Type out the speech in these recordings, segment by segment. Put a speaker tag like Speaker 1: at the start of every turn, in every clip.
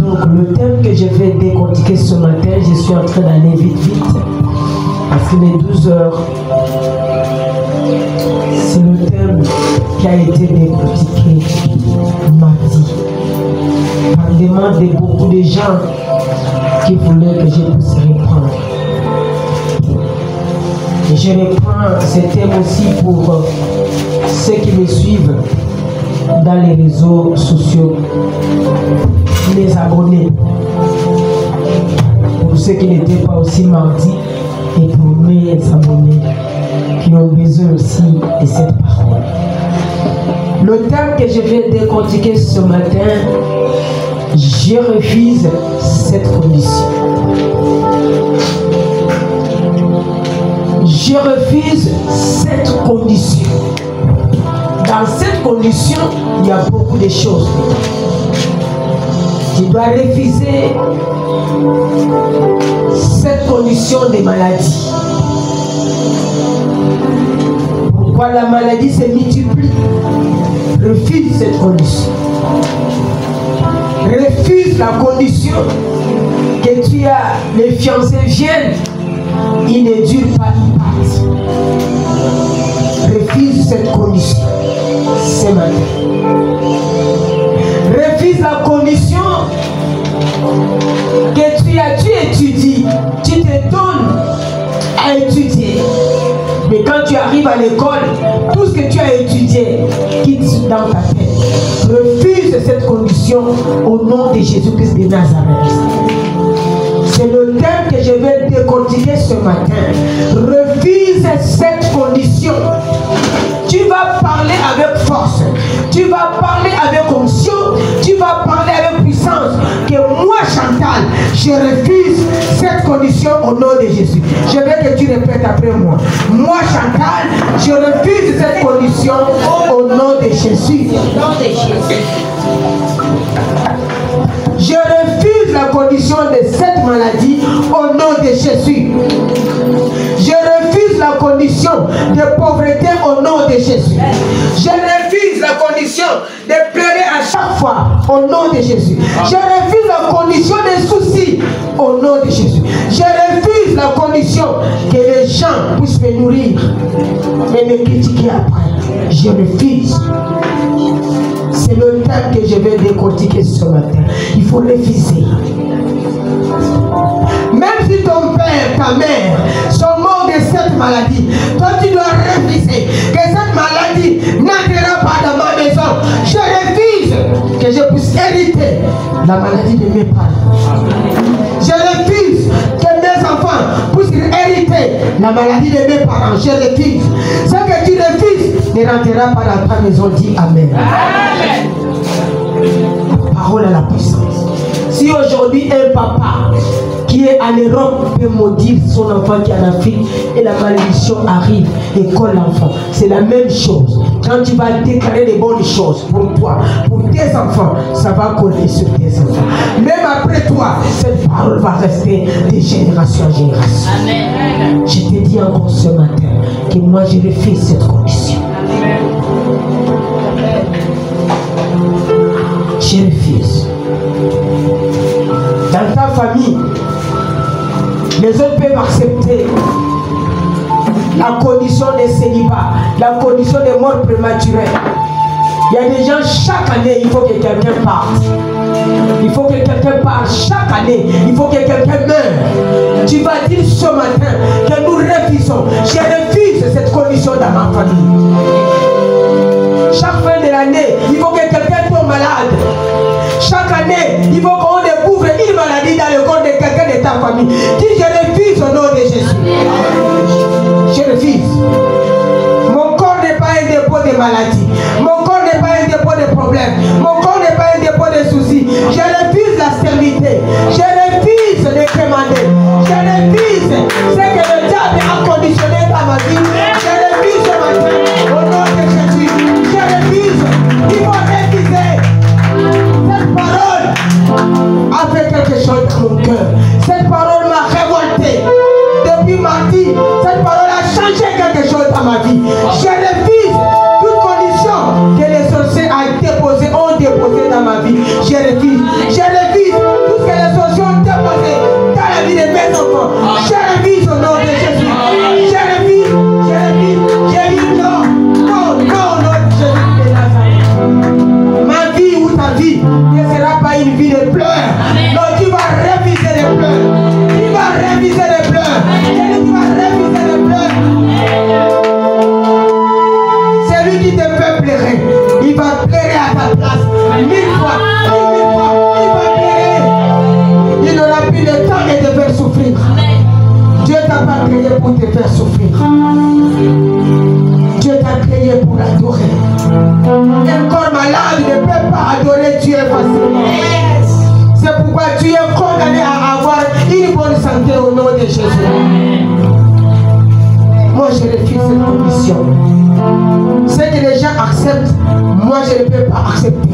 Speaker 1: Donc le thème que je vais décortiquer ce matin, je suis en train d'aller vite. Parce qu'il est 12 heures. C'est le thème qui a été décortiqué mardi. Par demande de beaucoup de gens qui voulaient que je puisse reprendre. Et je reprends ce thème aussi pour ceux qui me suivent dans les réseaux sociaux, les abonnés. Pour ceux qui n'étaient pas aussi mardi, et pour mes abonnés qui ont besoin aussi de cette parole. Le thème que je vais décortiquer ce matin, je refuse cette condition. Je refuse cette condition. Dans cette condition, il y a beaucoup de choses. Tu dois refuser cette condition de maladie. Pourquoi la maladie se multiplie? Refuse cette condition. Refuse la condition que tu as, les fiancés viennent, ils ne durent pas, ils partent. Refuse cette condition ce matin. Refuse la condition que tu étudies, tu te donnes à étudier. Mais quand tu arrives à l'école, tout ce que tu as étudié quitte dans ta tête. Refuse cette condition au nom de Jésus-Christ de Nazareth. C'est le thème que je vais décortiquer ce matin. Refuse cette condition. Tu vas parler avec force. Tu vas parler avec onction. Tu vas parler avec puissance. Que moi, Chantal, je refuse cette condition au nom de Jésus. Je veux que tu répètes après moi. Moi, Chantal, je refuse cette condition au nom de Jésus. Je refuse la condition de cette maladie au nom de Jésus. Je refuse la condition de pauvreté au nom de Jésus. Je refuse la condition de pleurer à chaque fois au nom de Jésus. Je refuse la condition de soucis au nom de Jésus. Je refuse la condition que les gens puissent me nourrir et me critiquer après. Je refuse. C'est le thème que je vais décortiquer ce matin. Il faut refuser. Même si ton père, ta mère sont morts de cette maladie, toi tu dois refuser que cette maladie n'entrera pas dans ma maison. Je refuse que je puisse hériter la maladie de mes parents. Je refuse que mes enfants puissent hériter la maladie de mes parents. Je refuse. Ce que tu refuses ne rentrera pas dans ta maison. Dis Amen. Amen. La parole à la puissance. Si aujourd'hui un papa qui est en Europe peut maudire son enfant qui est en Afrique et la malédiction arrive et colle l'enfant, c'est la même chose. Quand tu vas déclarer les bonnes choses pour toi, pour tes enfants, ça va coller sur tes enfants. Même après toi, cette parole va rester de génération en génération. Amen. Je te dis encore ce matin que moi je refuse cette condition. Amen. Je refuse. Dans ta famille, les autres peuvent accepter la condition de célibat, la condition de mort prématurée. Il y a des gens, chaque année, il faut que quelqu'un parte. Il faut que quelqu'un parte. Chaque année, il faut que quelqu'un meure. Tu vas dire ce matin que nous refusons. Je refuse cette condition dans ma famille. Chaque fin de l'année, il faut que quelqu'un tombe malade. Chaque année, il faut qu'on découvre une maladie dans le corps de quelqu'un de ta famille. Dis je refuse au nom de Jésus. Je refuse. Mon corps n'est pas un dépôt de maladie. Mon corps n'est pas un dépôt de problèmes. Mon corps n'est pas un dépôt de soucis. Je refuse la stérilité. Je refuse de commander. Je refuse ce que le diable a conditionné dans ma vie. Je refuse ce matin au nom de Jésus. Je refuse. Il faut refuser. Cette parole a fait quelque chose dans mon cœur. Cette parole m'a révolté. Depuis mardi, cette parole a changé quelque chose dans ma vie. Je refuse toute condition que les sorciers ont déposée créé pour te faire souffrir. Dieu t'a créé pour adorer. Un corps malade ne peut pas adorer Dieu facilement. C'est pourquoi tu es condamné à avoir une bonne santé au nom de Jésus. Moi, je refuse cette condition. Ce que les gens acceptent, moi, je ne peux pas accepter.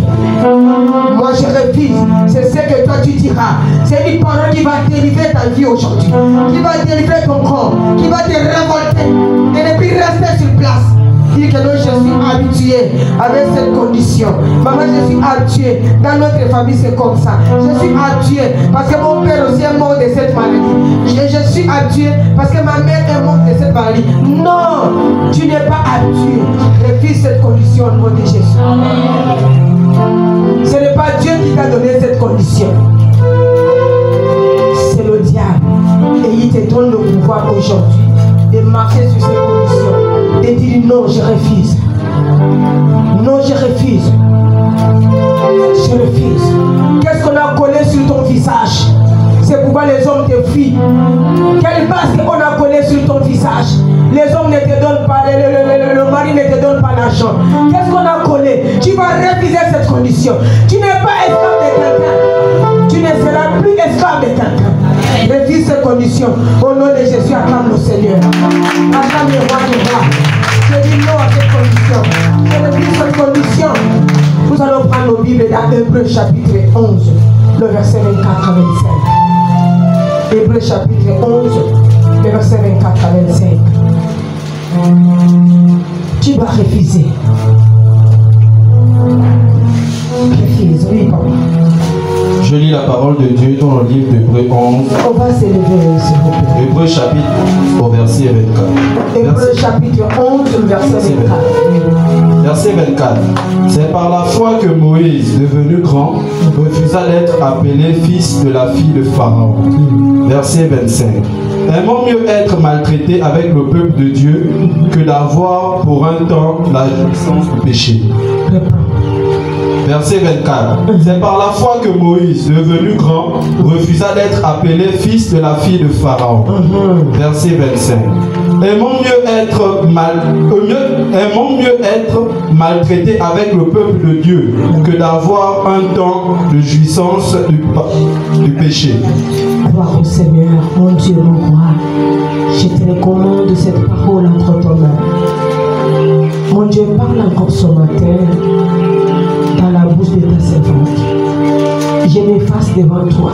Speaker 1: Moi, je refuse. C'est ce que toi, tu diras. C'est une parole qui va délivrer ta vie aujourd'hui. Qui va délivrer ton corps. Qui va te révolter. Et ne plus rester sur place. Dis que non, je suis habitué avec cette condition. Maman, je suis habitué. Dans notre famille, c'est comme ça. Je suis habitué parce que mon père aussi est mort de cette maladie. Je suis habitué parce que ma mère est morte de cette maladie. Non, tu n'es pas habitué. Refuse cette condition au nom de Jésus. Ce n'est pas Dieu qui t'a donné cette condition. C'est le diable. Et il te donne le pouvoir aujourd'hui de marcher sur ces conditions. De dire non, je refuse. Non, je refuse. Je refuse. Qu'est-ce qu'on a collé sur ton visage? C'est pourquoi les hommes te fuient. Quelle base qu'on a collé sur ton visage? Les hommes ne te donnent pas, le mari ne te donne pas l'argent. Qu'est-ce qu'on a collé? Tu vas refuser cette condition. Tu n'es pas esclave de quelqu'un. Tu ne seras plus esclave de quelqu'un. Refuse cette condition. Au nom de Jésus, acclame le Seigneur. Acclame le roi du roi. Je dis non à cette condition. Je refuse cette condition. Nous allons prendre nos Bibles dans Hébreux chapitre 11, le verset 24 à 25. Hébreux chapitre 11, le verset 24 à 25. Tu vas refuser. Refuse, oui, papa.
Speaker 2: Je lis la parole de Dieu dans le livre d'Hébreux 11.
Speaker 1: On va s'élever, s'il vous plaît.
Speaker 2: Hébreux chapitre au verset 24.
Speaker 1: Hébreux chapitre 11, verset 24.
Speaker 2: Verset 24. C'est par la foi que Moïse, devenu grand, refusa d'être appelé fils de la fille de Pharaon. Verset 25. Aimons mieux être maltraité avec le peuple de Dieu que d'avoir pour un temps la jouissance du péché. Verset 24. C'est par la foi que Moïse, devenu grand, refusa d'être appelé fils de la fille de Pharaon. Verset 25. Aimons mieux être maltraité avec le peuple de Dieu que d'avoir un temps de jouissance du péché.
Speaker 1: Gloire au Seigneur, mon Dieu, mon roi. Je te recommande cette parole entre tes mains. Mon Dieu, parle encore ce matin dans la bouche de ta servante. Je m'efface devant toi.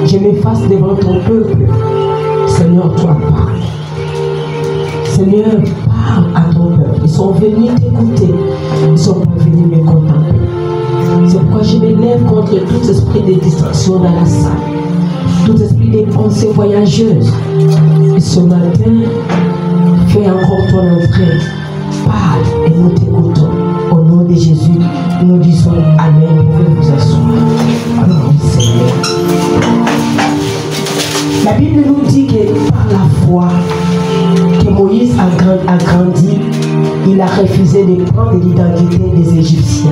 Speaker 1: Je m'efface devant ton peuple. Seigneur, toi parle. Seigneur, parle à ton peuple. Ils sont venus t'écouter. Ils ne sont pas venus me contempler. C'est pourquoi je me lève contre tout esprit de distraction dans la salle. Tout esprit de pensées voyageuses. Et ce matin, fais encore ton entrée. Parle et nous t'écoutons. Au nom de Jésus, nous disons Amen. Vous pouvez vous asseoir. Alors, Seigneur. La Bible nous dit que par la foi que Moïse a grandi, il a refusé de prendre l'identité des Égyptiens.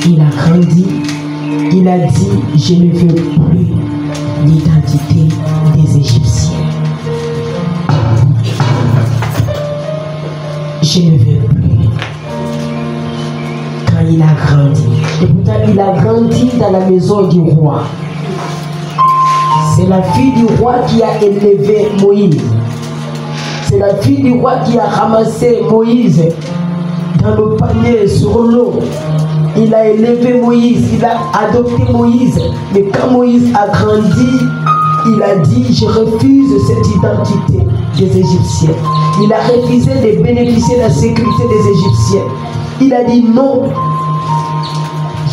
Speaker 1: Il a grandi, il a dit, je ne veux plus l'identité des Égyptiens. Je ne veux plus. Quand il a grandi, et pourtant il a grandi dans la maison du roi. C'est la fille du roi qui a élevé Moïse. C'est la fille du roi qui a ramassé Moïse dans le panier sur l'eau. Il a élevé Moïse, il a adopté Moïse. Mais quand Moïse a grandi, il a dit, je refuse cette identité des Égyptiens. Il a refusé de bénéficier de la sécurité des Égyptiens. Il a dit non,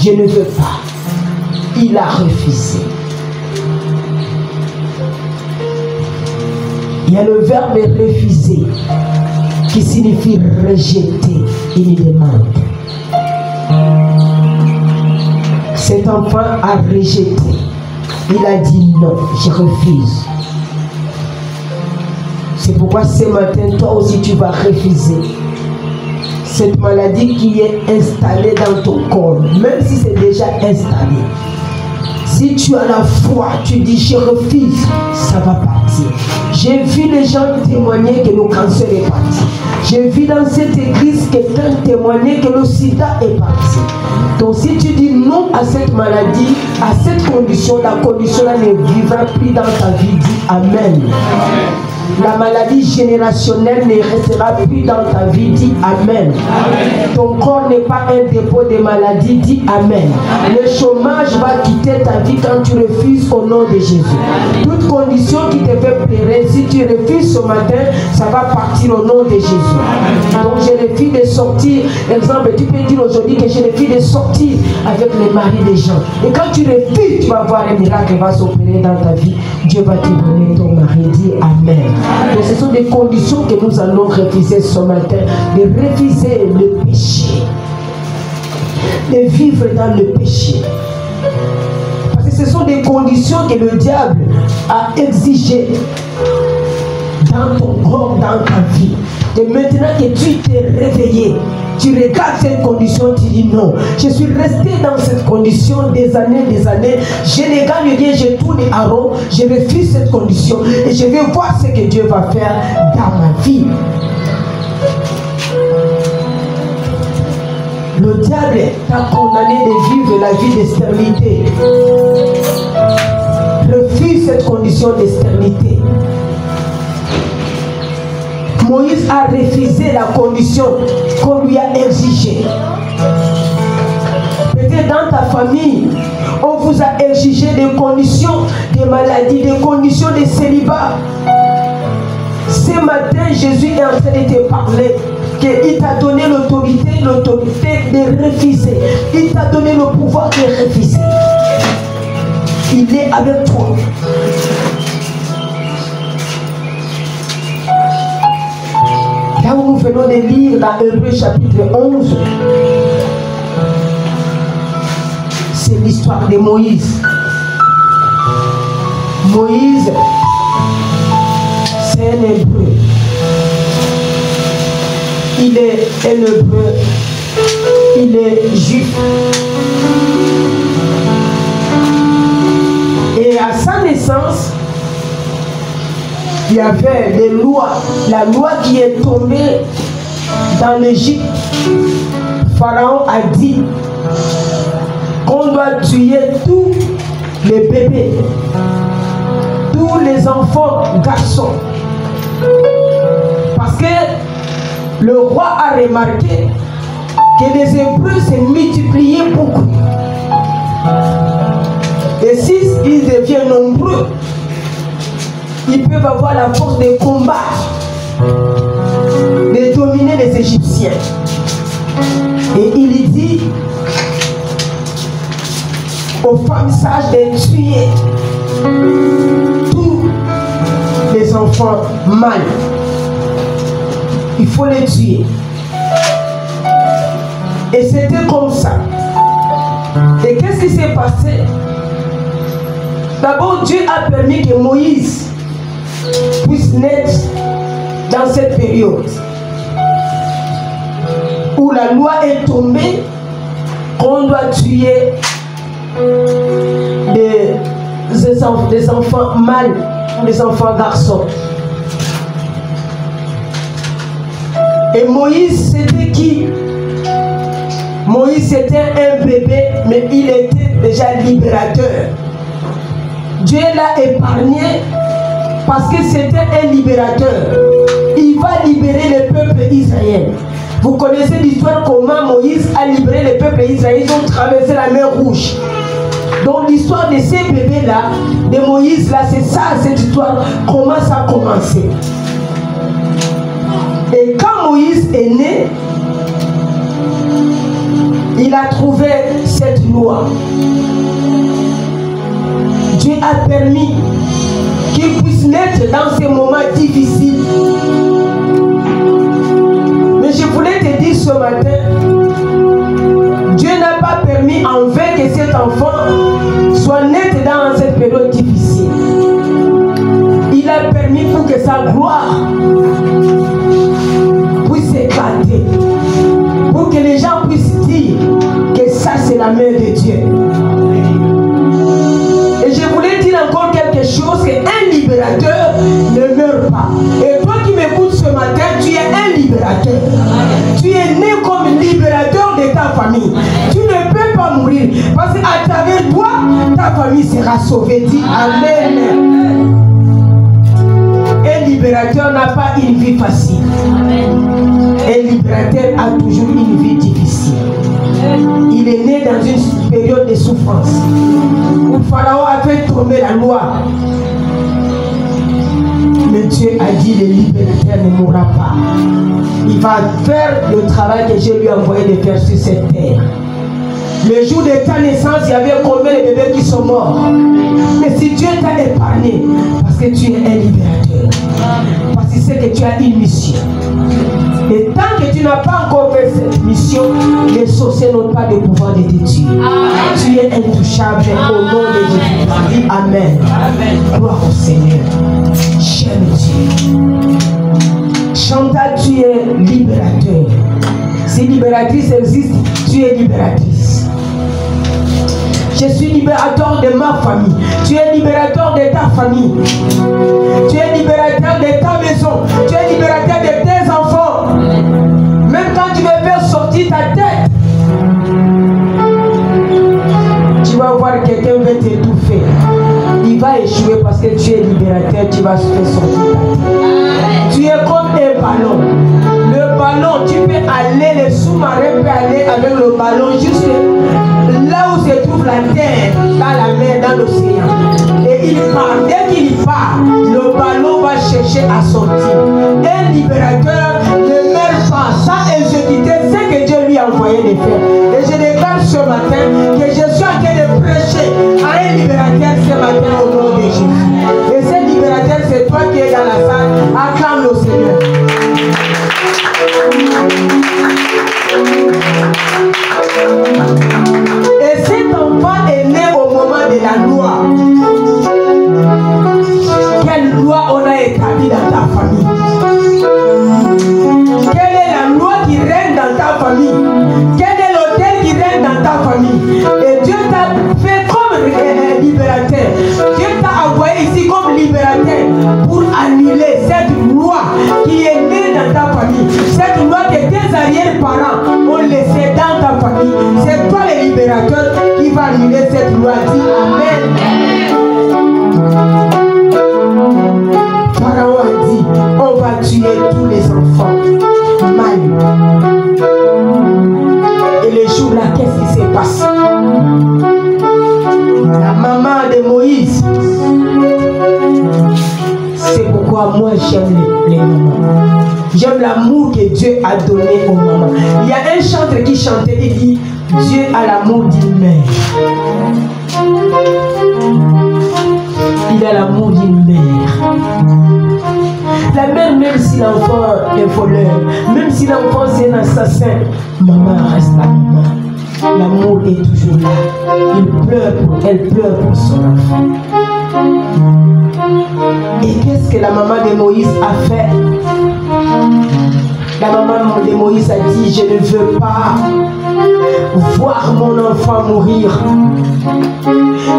Speaker 1: je ne veux pas. Il a refusé. Il y a le verbe refuser qui signifie rejeter une demande. Cet enfant a rejeté. Il a dit non, je refuse. C'est pourquoi ce matin, toi aussi, tu vas refuser cette maladie qui est installée dans ton corps, même si c'est déjà installé. Si tu as la foi, tu dis je refuse, ça va partir. J'ai vu les gens témoigner que le cancer est parti. J'ai vu dans cette église quelqu'un témoigner que le sida est parti. Donc si tu dis non à cette maladie, à cette condition, la condition-là ne vivra plus dans ta vie. Dis Amen. La maladie générationnelle ne restera plus dans ta vie. Dis Amen. Ton corps n'est pas un dépôt de maladie. Dis Amen. Le chômage va quitter ta vie quand tu refuses au nom de Jésus. Toute condition qui te fait pleurer, si tu refuses ce matin, ça va partir au nom de Jésus. Donc je refuse de sortir. Exemple, tu peux dire aujourd'hui que je refuse de sortir avec les maris des gens. Et quand tu refuses, tu vas voir un miracle qui va s'opérer dans ta vie. Dieu va te donner ton mari. Dis Amen. Donc ce sont des conditions que nous allons refuser ce matin. De refuser le péché. De vivre dans le péché. Parce que ce sont des conditions que le diable a exigées dans ton corps, dans ta vie. Et maintenant que tu t'es réveillé, tu regardes cette condition, tu dis non. Je suis resté dans cette condition des années. Je ne gagne rien, je tourne à rond. Je refuse cette condition et je vais voir ce que Dieu va faire dans ma vie. Le diable t'a condamné de vivre la vie d'externité. Refuse cette condition d'externité. Moïse a refusé la condition qu'on lui a exigée. Peut-être dans ta famille, on vous a exigé des conditions de maladie, des conditions de célibat. Ce matin, Jésus est en train de te parler qu'il t'a donné l'autorité de refuser. Il t'a donné le pouvoir de refuser. Il est avec toi. Là où nous venons de lire dans Hébreux chapitre 11, c'est l'histoire de Moïse. Moïse, c'est un Hébreu. Il est un Hébreu. Il est juif. Et à sa naissance, il y avait des lois, la loi qui est tombée dans l'Égypte. Pharaon a dit qu'on doit tuer tous les bébés, tous les enfants garçons. Parce que le roi a remarqué que les Hébreux se multipliaient beaucoup. Et si ils deviennent nombreux, ils peuvent avoir la force de combattre, de dominer les Égyptiens. Et il dit aux femmes sages de tuer tous les enfants mâles. Il faut les tuer. Et c'était comme ça. Et qu'est-ce qui s'est passé? D'abord, Dieu a permis que Moïse puisse naître dans cette période où la loi est tombée qu'on doit tuer des enfants mâles ou des enfants garçons. Et Moïse, c'était qui? Moïse, c'était un bébé, mais il était déjà libérateur. Dieu l'a épargné parce que c'était un libérateur. Il va libérer le peuple d'Israël. Vous connaissez l'histoire comment Moïse a libéré le peuple d'Israël. Ils ont traversé la mer Rouge. Donc l'histoire de ces bébés-là, de Moïse-là, c'est ça, cette histoire, comment ça a commencé. Et quand Moïse est né, il a trouvé cette loi. Dieu a permis qu'il puisse naître dans ces moments difficiles. Mais je voulais te dire ce matin, Dieu n'a pas permis en vain que cet enfant soit né dans cette période difficile. Il a permis pour que sa gloire puisse éclater, pour que les gens puissent dire que ça c'est la main de Dieu. Et toi qui m'écoutes ce matin, tu es un libérateur. Tu es né comme libérateur de ta famille. Tu ne peux pas mourir. Parce qu'à travers toi, ta famille sera sauvée. Dis Amen. Un libérateur n'a pas une vie facile. Un libérateur a toujours une vie difficile. Il est né dans une période de souffrance où Pharaon avait tombé la loi. Mais Dieu a dit le libérateur ne mourra pas. Il va faire le travail que je lui ai envoyé de faire sur cette terre. Le jour de ta naissance, il y avait combien de bébés qui sont morts. Mais si Dieu t'a épargné, parce que tu es un libérateur, parce qu'il sait que tu as une mission. Et tant que tu n'as pas encore fait cette mission, les sorciers n'ont pas de pouvoir de te tuer. Tu es intouchable au nom de Jésus. Dis Amen. Gloire au Seigneur. J'aime Dieu. Chantal, tu es libérateur. Si libératrice existe, tu es libératrice. Je suis libérateur de ma famille. Tu es libérateur de ta famille. Tu es libérateur de ta maison. Tu es libérateur de tes enfants. Même quand tu veux faire sortir ta tête, tu vas voir quelqu'un veut t'étouffer. Il va échouer parce que tu es libérateur. Tu vas se faire sortir ta tête. Tu es comme un ballon. Le ballon, tu peux aller, le sous-marin peut aller avec le ballon juste là où se trouve la terre, dans la mer, dans l'océan. Et il part. Dès qu'il part, le ballon va chercher à sortir. Un libérateur ne meurt pas sans exécuter ce que Dieu lui a envoyé de faire. Et je déclare ce matin que je suis en train de prêcher à un libérateur ce matin au nom de Jésus. Et ce libérateur, c'est toi qui es dans la salle. Acclame le Seigneur. Et cet enfant est né au moment de la loi. Quelle loi on a établie dans ta famille? Quelle est la loi qui règne dans ta famille? Quel est l'autel qui règne dans ta famille? Et Dieu t'a fait comme libérateur. Dieu t'a envoyé ici comme libérateur pour annuler cette loi qui est née dans ta famille. Cette loi que tes arrière-parents ont laissée dans ta famille. C'est toi le libérateur qui va annuler cette loi. Dis Amen. Pharaon a dit, on va tuer tous les enfants mâles. Et le jour-là, qu'est-ce qui s'est passé? La maman de Moïse. C'est pourquoi moi j'aime les mamans. J'aime l'amour que Dieu a donné aux mamans. Il y a un chanteur qui chantait, il dit, Dieu a l'amour d'une mère. Il a l'amour d'une mère. La mère, même si l'enfant est voleur, même si l'enfant c'est un assassin, maman reste la maman. L'amour est toujours là. Elle pleure pour son enfant. Et qu'est-ce que la maman de Moïse a fait? La maman de Moïse a dit, je ne veux pas voir mon enfant mourir.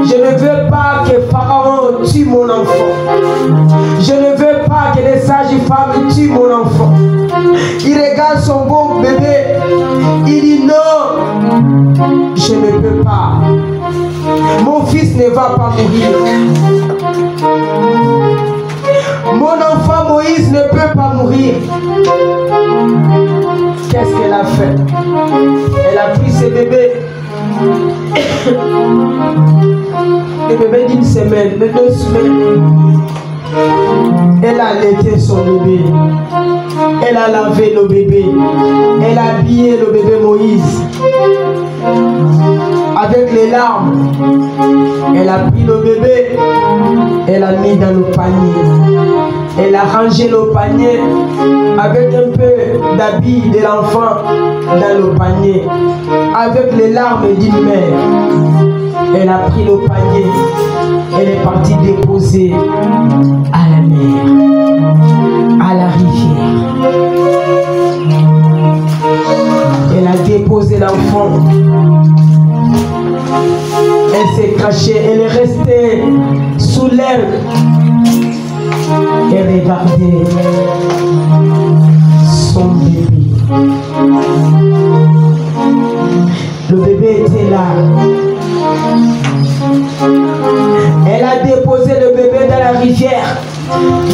Speaker 1: Je ne veux pas que Pharaon tue mon enfant. Je ne veux pas que les sages-femmes tuent mon enfant. Il regarde son beau bébé. Il dit non, je ne peux pas. Mon fils ne va pas mourir. Mon enfant Moïse ne peut pas mourir. Qu'est-ce qu'elle a fait? Elle a pris ce bébé. Le bébé d'une semaine, de 2 semaines. Elle a allaité son bébé. Elle a lavé le bébé. Elle a habillé le bébé Moïse. Avec les larmes, elle a pris le bébé. Elle l'a mis dans le panier. Elle a rangé le panier avec un peu d'habit de l'enfant dans le panier. Avec les larmes d'une mère. Elle a pris le panier. Elle est partie déposer à la mer, à la rivière. Elle a déposé l'enfant. Elle s'est cachée. Elle est restée sous l'herbe. Et regardez son bébé. Le bébé était là. Elle a déposé le bébé dans la rivière,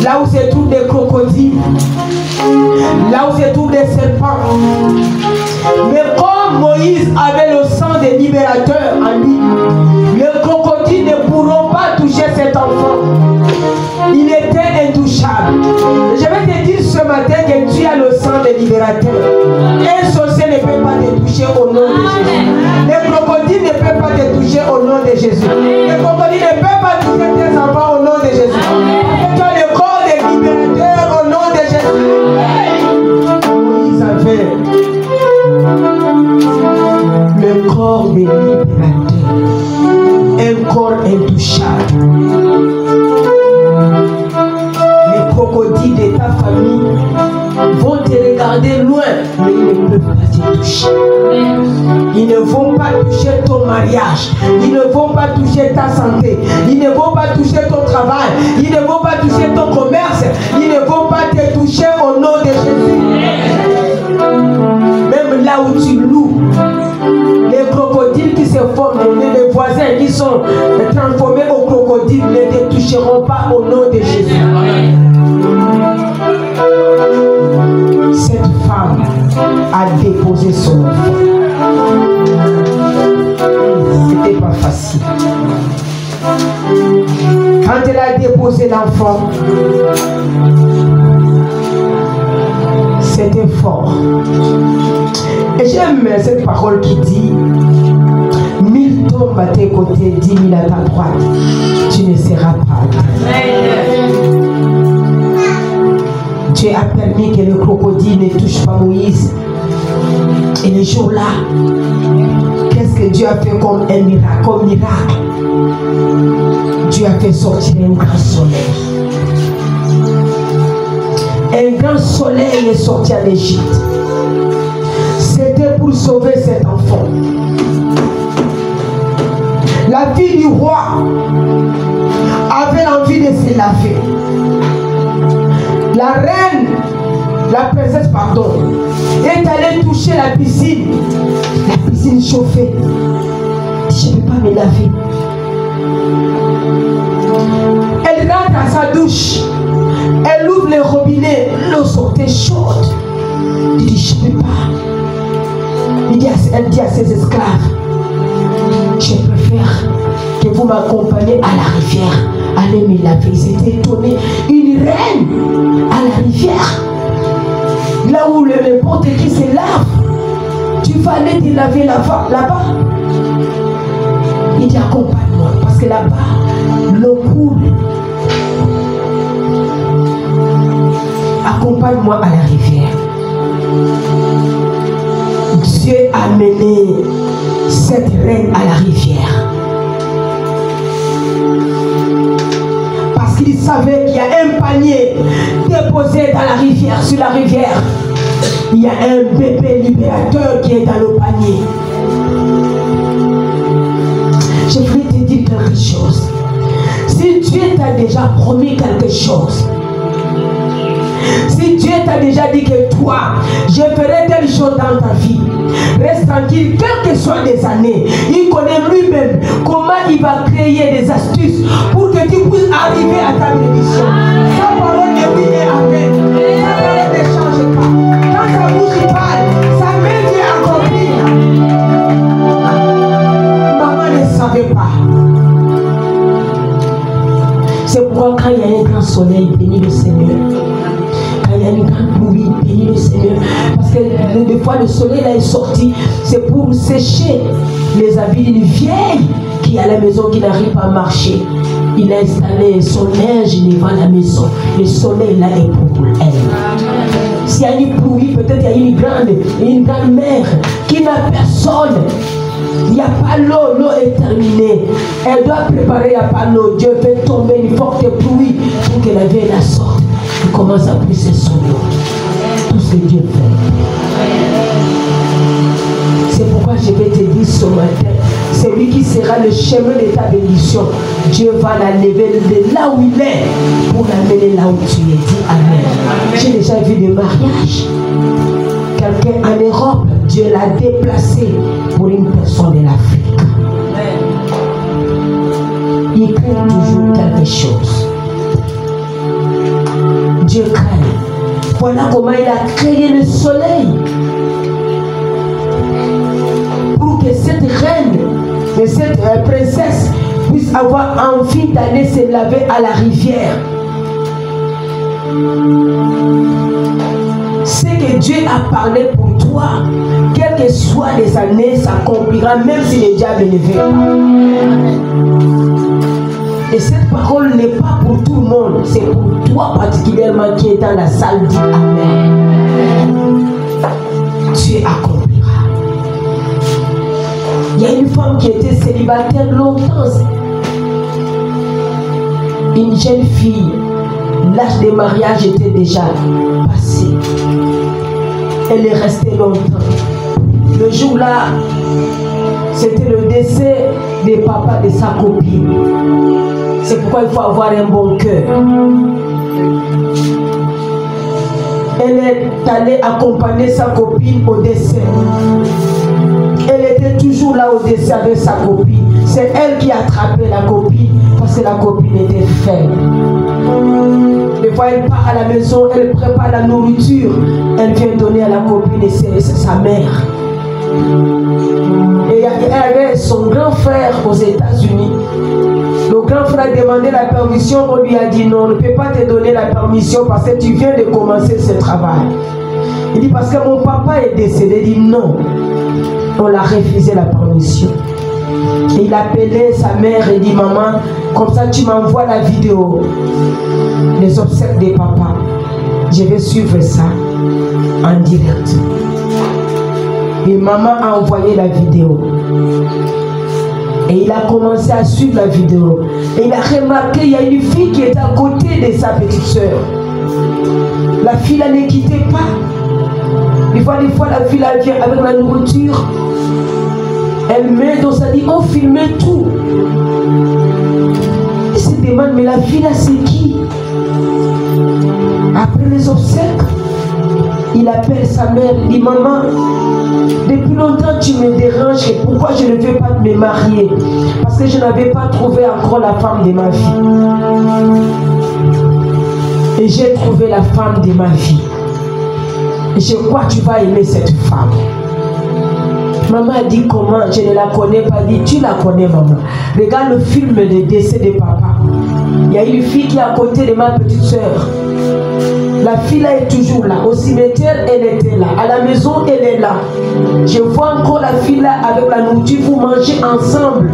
Speaker 1: là où se trouvent des crocodiles, là où se trouvent des serpents. Mais comme Moïse avait le sang des libérateurs en lui, les crocodiles ne pourront pas toucher cet enfant. Il était intouchable. Je vais te dire ce matin que tu as le sang des libérateurs. Un sorcier ne peut pas te toucher au nom de Jésus. Les crocodiles ne peuvent pas te toucher au nom de Jésus. Les crocodiles ne peuvent pas toucher tes enfants au nom de Jésus. Tu as le corps des libérateurs au nom de Jésus. Moïse avait le corps des libérateurs, un corps intouchable. Les crocodiles de ta famille vont te regarder loin, mais ils ne peuvent pas te toucher. Ils ne vont pas toucher ton mariage, ils ne vont pas toucher ta santé, ils ne vont pas toucher ton travail, ils ne vont pas toucher ton commerce, ils ne vont pas te toucher au nom de Jésus. Même là où tu loues, les crocodiles qui se forment, les voisins qui sont transformés au crocodile ne te toucheront pas au nom de Jésus. Cette femme a déposé son enfant. C'était pas facile. Quand elle a déposé l'enfant, c'était fort. Et j'aime cette parole qui dit 1000 tombent à tes côtés, 10 000 à ta droite, tu ne seras pas atteint. Dieu a permis que le crocodile ne touche pas Moïse. Et le jour-là, qu'est-ce que Dieu a fait comme un miracle, comme miracle? Dieu a fait sortir un grand soleil. Un grand soleil est sorti en Égypte. C'était pour sauver cet enfant. La fille du roi avait envie de se laver. La reine, la princesse, pardon, est allée toucher la piscine chauffée. Je ne peux pas me laver. Elle rentre à sa douche. Elle ouvre le robinet. L'eau sortait chaude. Elle dit, je ne peux pas. Elle dit à ses esclaves, je préfère que vous m'accompagniez à la rivière. Allez me laver. Ils étaient étonnés. Une reine à la rivière, là où n'importe qui se lave, tu vas aller te laver là-bas. Il dit, accompagne-moi, parce que là-bas l'eau coule. Accompagne-moi à la rivière. Dieu a mené cette reine à la rivière. Parce qu'il savait qu'il y a un panier déposé dans la rivière, sur la rivière. Il y a un bébé libérateur qui est dans le panier. Je voulais te dire quelque chose. Si Dieu t'a déjà promis quelque chose, si Dieu t'a déjà dit que toi, je ferai telle chose dans ta vie, reste tranquille, quelles que soient les années. Il connaît lui-même comment il va créer des astuces pour que tu puisses arriver à ta bénédiction. Sa parole est oui et amen. Sa parole ne change pas. Quand sa bouche parle, sa main vient accomplir. Maman ne savait pas. C'est pourquoi quand il y a un grand soleil, bénis le Seigneur. Il y a une grande pluie, bénis le Seigneur. Parce que des fois le soleil là est sorti, c'est pour sécher les habits d'une vieille qui est à la maison, qui n'arrive pas à marcher. Il a installé son linge devant la maison. Le soleil là est pour elle. S'il y a une pluie, peut-être il y a une grande mer qui n'a personne. Il n'y a pas l'eau, l'eau est terminée. Elle doit préparer, il n'y a pas l'eau. Dieu fait tomber une forte pluie pour que la vieille la sorte. Il commence à pousser son eau. Tout ce que Dieu fait. C'est pourquoi je vais te dire ce matin, celui qui sera le chemin de ta bénédiction, Dieu va la lever de là où il est pour l'amener là où tu es. Dis Amen. J'ai déjà vu des mariages. Quelqu'un en Europe, Dieu l'a déplacé pour une personne de l'Afrique. Il crée toujours quelque chose. Dieu crée. Voilà comment il a créé le soleil. Pour que cette reine, cette princesse puisse avoir envie d'aller se laver à la rivière. Ce que Dieu a parlé pour toi, quelles que soient les années, s'accomplira même si le diable ne veut pas. Et cette parole n'est pas pour tout le monde, c'est pour toi particulièrement qui est dans la salle. Dis Amen. Dieu accomplira. Il y a une femme qui était célibataire longtemps. Une jeune fille, l'âge de mariage était déjà passé. Elle est restée longtemps. Le jour-là, c'était le décès des papas de sa copine. C'est pourquoi il faut avoir un bon cœur. Elle est allée accompagner sa copine au décès. Elle était toujours là au décès avec sa copine. C'est elle qui a attrapé la copine parce que la copine était faible. Des fois, elle part à la maison, elle prépare la nourriture, elle vient donner à la copine et c'est sa mère. Et elle avait son grand frère aux États-Unis. Le grand frère a demandé la permission, on lui a dit non, on ne peut pas te donner la permission parce que tu viens de commencer ce travail. Il dit parce que mon papa est décédé. Il dit non, on l'a refusé la permission. Et il appelait sa mère et dit maman, comme ça tu m'envoies la vidéo, les obsèques des papas. Je vais suivre ça en direct. Et maman a envoyé la vidéo. Et il a commencé à suivre la vidéo. Et il a remarqué qu'il y a une fille qui était à côté de sa petite soeur. La fille là ne quittait pas. Des fois, la fille là vient avec la nourriture. Elle met dans sa vie, on filmait tout. Il se demande, mais la fille là c'est qui? Après les obsèques, il appelle sa mère, il dit maman, depuis longtemps tu me déranges, pourquoi je ne veux pas me marier? Parce que je n'avais pas trouvé encore la femme de ma vie. Et j'ai trouvé la femme de ma vie. Et je crois que tu vas aimer cette femme. Maman a dit comment? Je ne la connais pas. Dit tu la connais maman. Regarde le film de décès de papa. Il y a une fille qui est à côté de ma petite soeur. La fille là est toujours là. Au cimetière, elle était là. À la maison, elle est là. Je vois encore la fille là avec la nourriture. Vous mangez ensemble.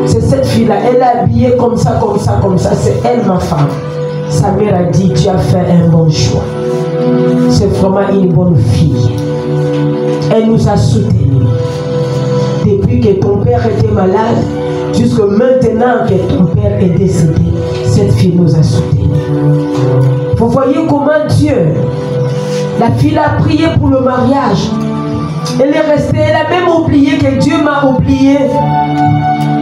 Speaker 1: C'est cette fille là. Elle est habillée comme ça, comme ça, comme ça. C'est elle ma femme. Sa mère a dit tu as fait un bon choix. C'est vraiment une bonne fille. Elle nous a soutenus. Depuis que ton père était malade, jusqu'à maintenant que ton père est décédé, cette fille nous a soutenus. Vous voyez comment Dieu, la fille a prié pour le mariage. Elle est restée, elle a même oublié que Dieu m'a oublié.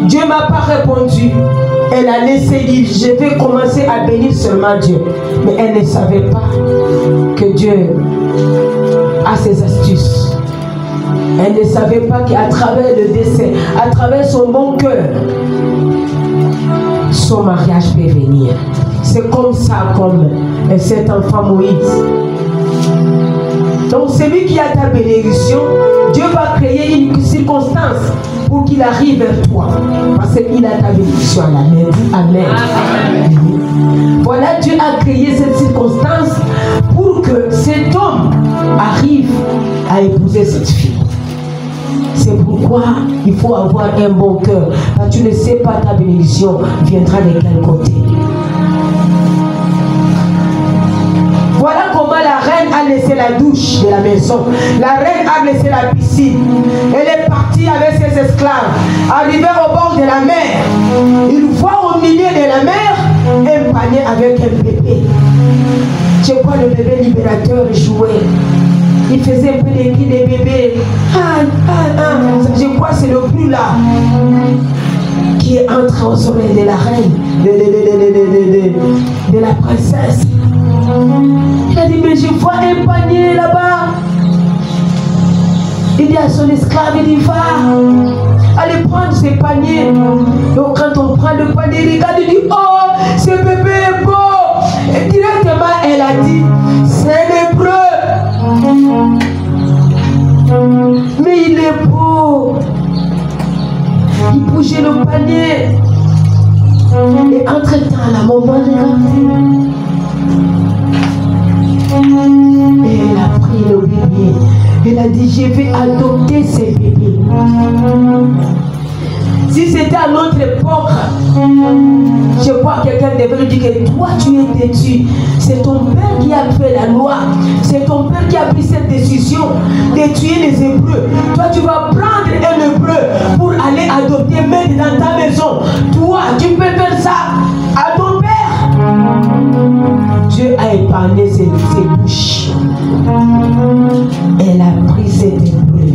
Speaker 1: Dieu ne m'a pas répondu. Elle a laissé dire, je vais commencer à bénir seulement Dieu. Mais elle ne savait pas que Dieu a ses astuces. Elle ne savait pas qu'à travers le décès, à travers son bon cœur, son mariage peut venir. C'est comme ça, comme cet enfant Moïse. Donc celui qui a ta bénédiction, Dieu va créer une circonstance pour qu'il arrive vers toi. Parce qu'il a ta bénédiction à la main. Amen. Amen. Voilà, Dieu a créé cette circonstance pour que cet homme arrive à épouser cette fille. C'est pourquoi il faut avoir un bon cœur. Parce que tu ne sais pas ta bénédiction viendra de quel côté. Voilà comment la reine a laissé la douche de la maison. La reine a laissé la piscine. Elle est partie avec ses esclaves. Arrivée au bord de la mer, il voit au milieu de la mer un panier avec un bébé. Je vois le bébé libérateur jouer. Il faisait un peu des cris des bébés. Je crois que c'est le plus là qui entre aux oreilles de la reine, de la princesse. Il a dit, mais je vois un panier là-bas. Il dit à son esclave, il dit, va, allez prendre ce panier. Donc quand on prend le panier, il regarde, il dit, oh, ce bébé est beau. Et directement, elle a dit, c'est l'hébreu. Mais il est beau. Il bougeait le panier. Et entre-temps, la maman regardait. Et elle a pris le bébé. Elle a dit, je vais adopter ce bébé. Si c'était à notre époque, je crois que quelqu'un devait lui dire que toi tu es têtu. C'est ton père qui a fait la loi. C'est ton père qui a pris cette décision de tuer les Hébreux. Toi tu vas prendre un Hébreu pour aller adopter même dans ta maison. Toi tu peux faire ça à ton père. Dieu a épargné ses bouches. Elle a pris cet Hébreu.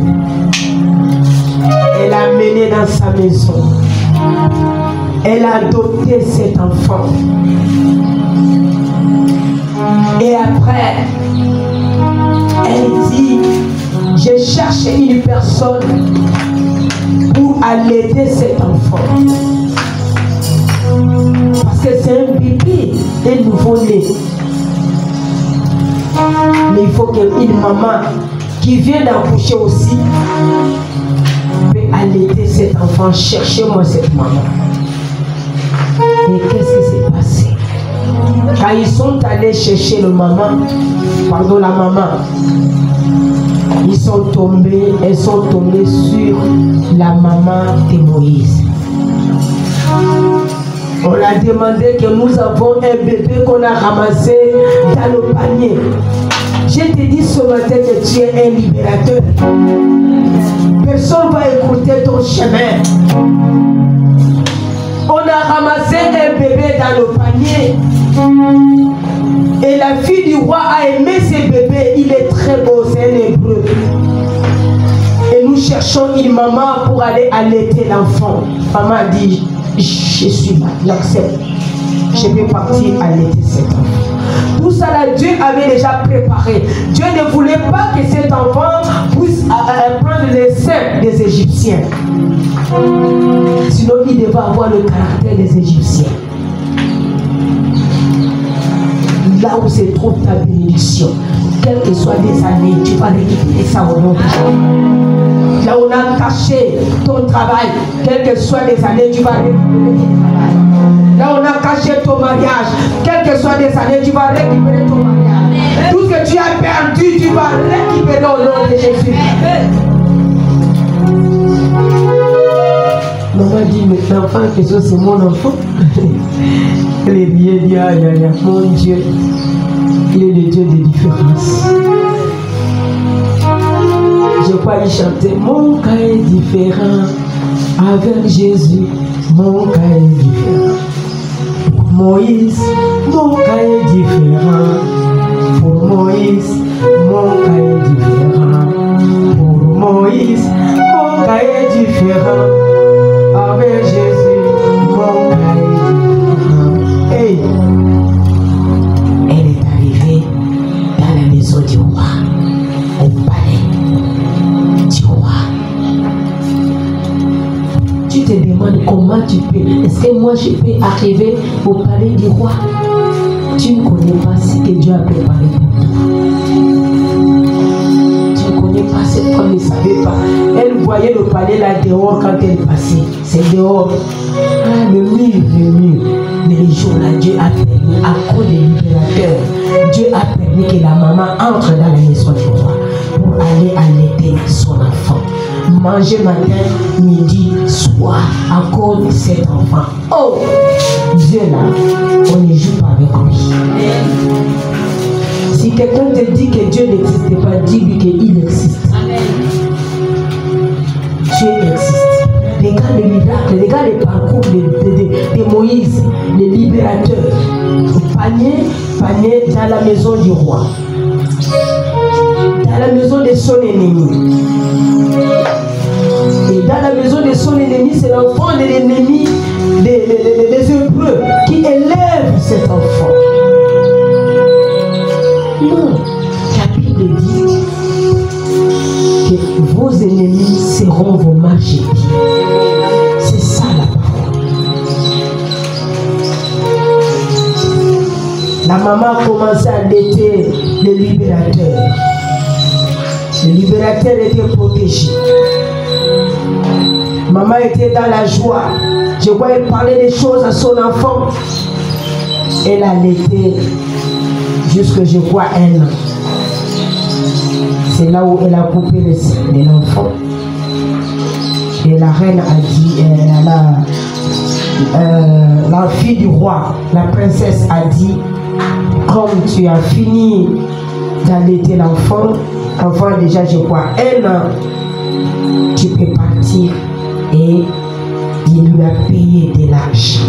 Speaker 1: Elle l'a mené dans sa maison. Elle a adopté cet enfant. Et après, elle dit, je cherche une personne pour allaiter cet enfant. Parce que c'est un bébé, un nouveau-né. Mais il faut qu'une maman qui vient d'accoucher aussi allaiter cet enfant. Cherchez-moi cette maman. Et qu'est-ce qui s'est passé? Quand ils sont allés chercher la maman, elles sont tombés sur la maman de Moïse. On a demandé que nous avons un bébé qu'on a ramassé dans le panier. Je te dis ce matin que tu es un libérateur. Personne ne va écouter ton chemin. On a ramassé un bébé dans le panier. Et la fille du roi a aimé ce bébé. Il est très beau, c'est un hébreu. Et nous cherchons une maman pour aller allaiter l'enfant. Maman a dit, je suis là, j'accepte. Je vais partir allaiter cet enfant. Tout ça là, Dieu avait déjà préparé. Dieu ne voulait pas que cet enfant puisse prendre les seins des Égyptiens. Sinon, il devait avoir le caractère des Égyptiens. Là où se trouve ta bénédiction, quelles que soient les années, tu vas récupérer ça au nom de Jésus. Là où on a caché ton travail, quelles que soient les années, tu vas récupérer ton travail. Là où on a caché ton mariage, quelles que soient les années, tu vas récupérer ton mariage. Tout ce que tu as perdu, tu vas récupérer au nom de Jésus. Maman dit, mais l'enfant que c'est mon enfant. Les billets disent, mon Dieu, il est le Dieu des différences. Je crois qu'il chantait, mon cas est différent. Avec Jésus, mon cas est différent. Moïse, mon cas est différent. Pour Moïse, mon cas est différent. Pour Moïse, mon cas est différent. Avec Jésus, mon cas est différent. Hey. Elle est arrivée dans la maison du roi, au palais du roi. Tu te demandes comment tu peux. Est-ce que moi je peux arriver au palais du roi? Tu ne connais pas ce que Dieu a préparé pour toi. Tu ne connais pas, cette femme ne savait pas. Elle voyait le palais là dehors quand elle passait. C'est dehors. Ah, le mur. Mais le jour-là, Dieu a permis, à cause des libérateurs, Dieu a permis que la maman entre dans la maison du roi pour aller allaiter son enfant. Manger matin, midi, soir, à cause de cet enfant. Oh, Dieu là, on ne joue pas avec lui. Si quelqu'un te dit que Dieu n'existe pas, dis-lui qu'il existe. Dieu existe. Regarde les miracles, regarde les parcours de Moïse, les libérateurs. Panier dans la maison du roi. Dans dans la maison de son ennemi. Et dans la maison de son ennemi, c'est l'enfant de l'ennemi des Hébreux qui élève cet enfant. Non, la Bible dit que vos ennemis seront vos marchepieds. C'est ça la parole. La maman a commencé à allaiter le libérateur. Le libérateur était protégé. Maman était dans la joie. Je vois elle parler des choses à son enfant. Elle a allaité jusque je crois 1 an. C'est là où elle a coupé le sein de l'enfant. Et la reine a dit, la fille du roi, la princesse a dit, comme tu as fini d'allaiter l'enfant a déjà je crois 1 an, tu peux partir et il lui a payé de l'argent.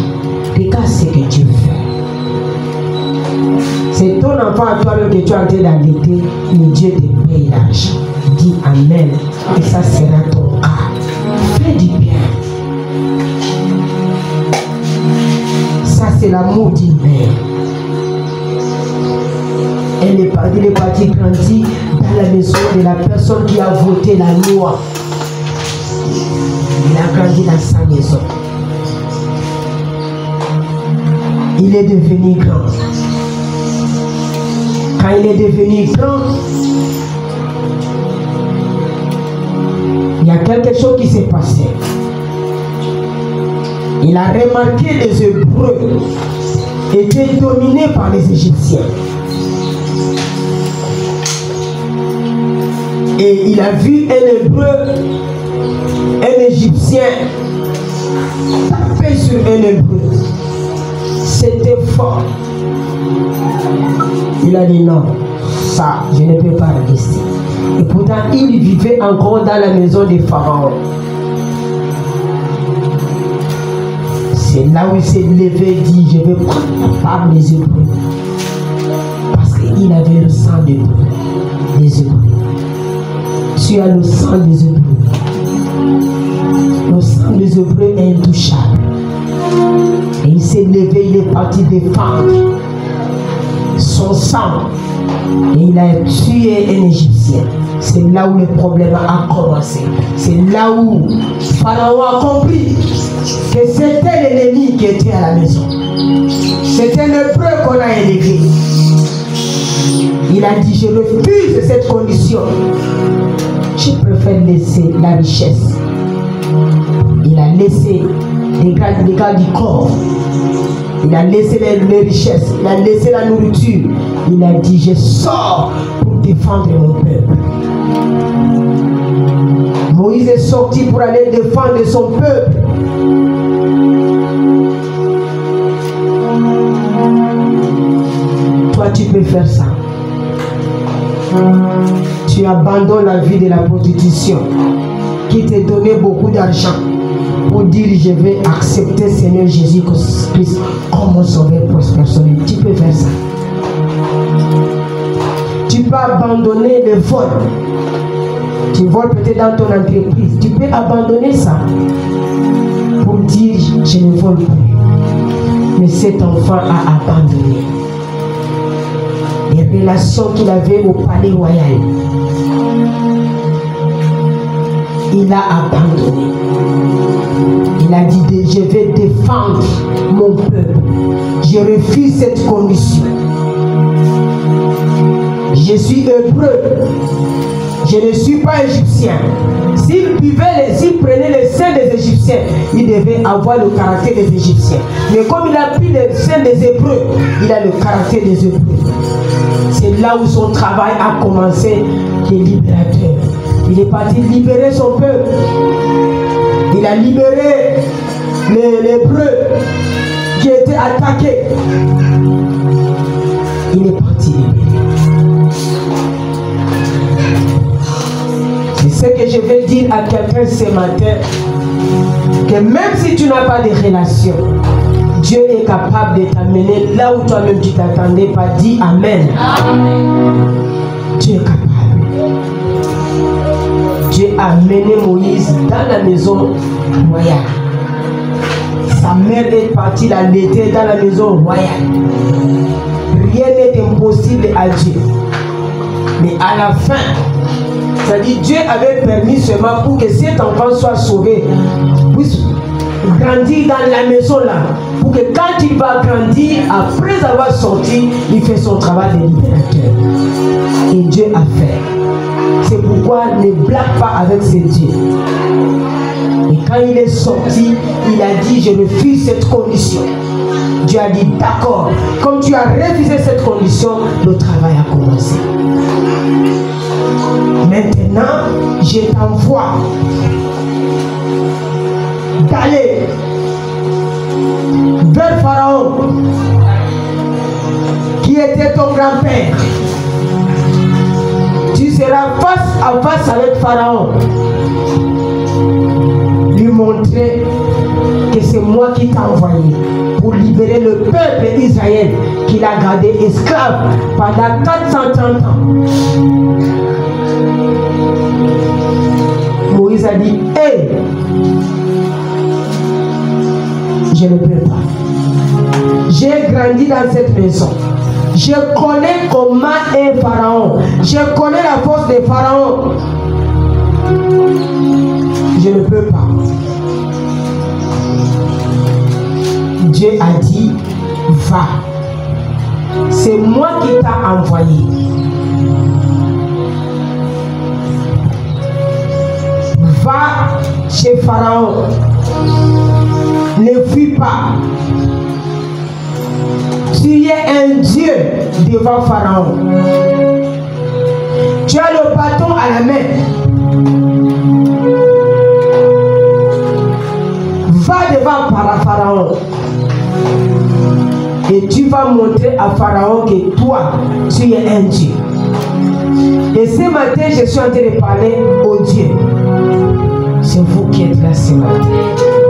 Speaker 1: Regarde ce que tu fais. C'est ton enfant à toi-même que tu as en train d'allaiter, mais Dieu te paye l'argent. Dis Amen. Et ça sera ton cas. Fais du bien. Ça, c'est l'amour d'une mère. Elle est partie grandir dans la maison de la personne qui a voté la loi. Il a grandi dans sa maison. Il est devenu grand. Quand il est devenu grand, il y a quelque chose qui s'est passé. Il a remarqué que les Hébreux étaient dominés par les Égyptiens. Et il a vu un Hébreu, un Égyptien taper sur un Hébreu. C'était fort. Il a dit non, ça, je ne peux pas rester. Et pourtant, il vivait encore dans la maison des pharaons. C'est là où il s'est levé et dit, je vais prendre la part des Hébreux. Parce qu'il avait le sang des Hébreux. Tu as le sang des Hébreux. Le sang des Hébreux est intouchable. Et il s'est levé, il est parti défendre son sang. Et il a tué un Égyptien. C'est là où le problème a commencé. C'est là où Pharaon a compris que c'était l'ennemi qui était à la maison. C'était le Hébreu qu'on a élevé. Il a dit, je refuse cette condition. Je préfère laisser la richesse. Il a laissé les gars du corps. Il a laissé les richesses. Il a laissé la nourriture. Il a dit, je sors pour défendre mon peuple. Moïse est sorti pour aller défendre son peuple. Toi, tu peux faire ça. Tu abandonnes la vie de la prostitution qui t'a donné beaucoup d'argent pour dire je vais accepter Seigneur Jésus-Christ comme mon sauveur personnel. Tu peux faire ça. Tu peux abandonner le vol. Tu voles peut-être dans ton entreprise. Tu peux abandonner ça pour dire je ne vole plus. Mais cet enfant a abandonné les relations qu'il avait au palais royal. Il a abandonné. Il a dit, je vais défendre mon peuple. Je refuse cette condition. Je suis hébreu. Je ne suis pas égyptien. S'il prenait le sein des Égyptiens, il devait avoir le caractère des Égyptiens. Mais comme il a pris le sein des Hébreux, il a le caractère des Hébreux. C'est là où son travail a commencé, qui est libérateur. Il est parti libérer son peuple. Il a libéré les Hébreux qui étaient attaqués. Il est parti libérer. C'est ce que je vais dire à quelqu'un ce matin, que même si tu n'as pas de relation, Dieu est capable de t'amener là où toi-même tu t'attendais pas. Dis Amen. Amen. Dieu est capable. maison royale. Sa mère est partie l'allaiter dans la maison royale. Rien n'est impossible à Dieu. Mais à la fin, c'est-à-dire Dieu avait permis seulement pour que cet enfant soit sauvé, puisse grandir dans la maison là, pour que quand il va grandir, après avoir sorti, il fait son travail de libérateur. Et Dieu a fait. C'est pourquoi ne blague pas avec ces dieux. Et quand il est sorti, il a dit, je refuse cette condition. Dieu a dit, d'accord, comme tu as refusé cette condition, le travail a commencé. Maintenant, je t'envoie d'aller vers Pharaon, qui était ton grand-père. Tu seras face à face avec Pharaon. Lui montrer que c'est moi qui t'ai envoyé pour libérer le peuple d'Israël qu'il a gardé esclave pendant 430 ans. Moïse a dit, hey, je ne peux pas. J'ai grandi dans cette maison. Je connais comment est Pharaon. Je connais la force de Pharaon. Je ne peux pas. Dieu a dit, va. C'est moi qui t'ai envoyé. Va chez Pharaon. Ne fuis pas. Tu es un Dieu devant Pharaon. Tu as le bâton à la main. Va devant Pharaon. Et tu vas montrer à Pharaon que toi, tu es un Dieu. Et ce matin, je suis en train de parler au Dieu. C'est vous qui êtes là ce matin.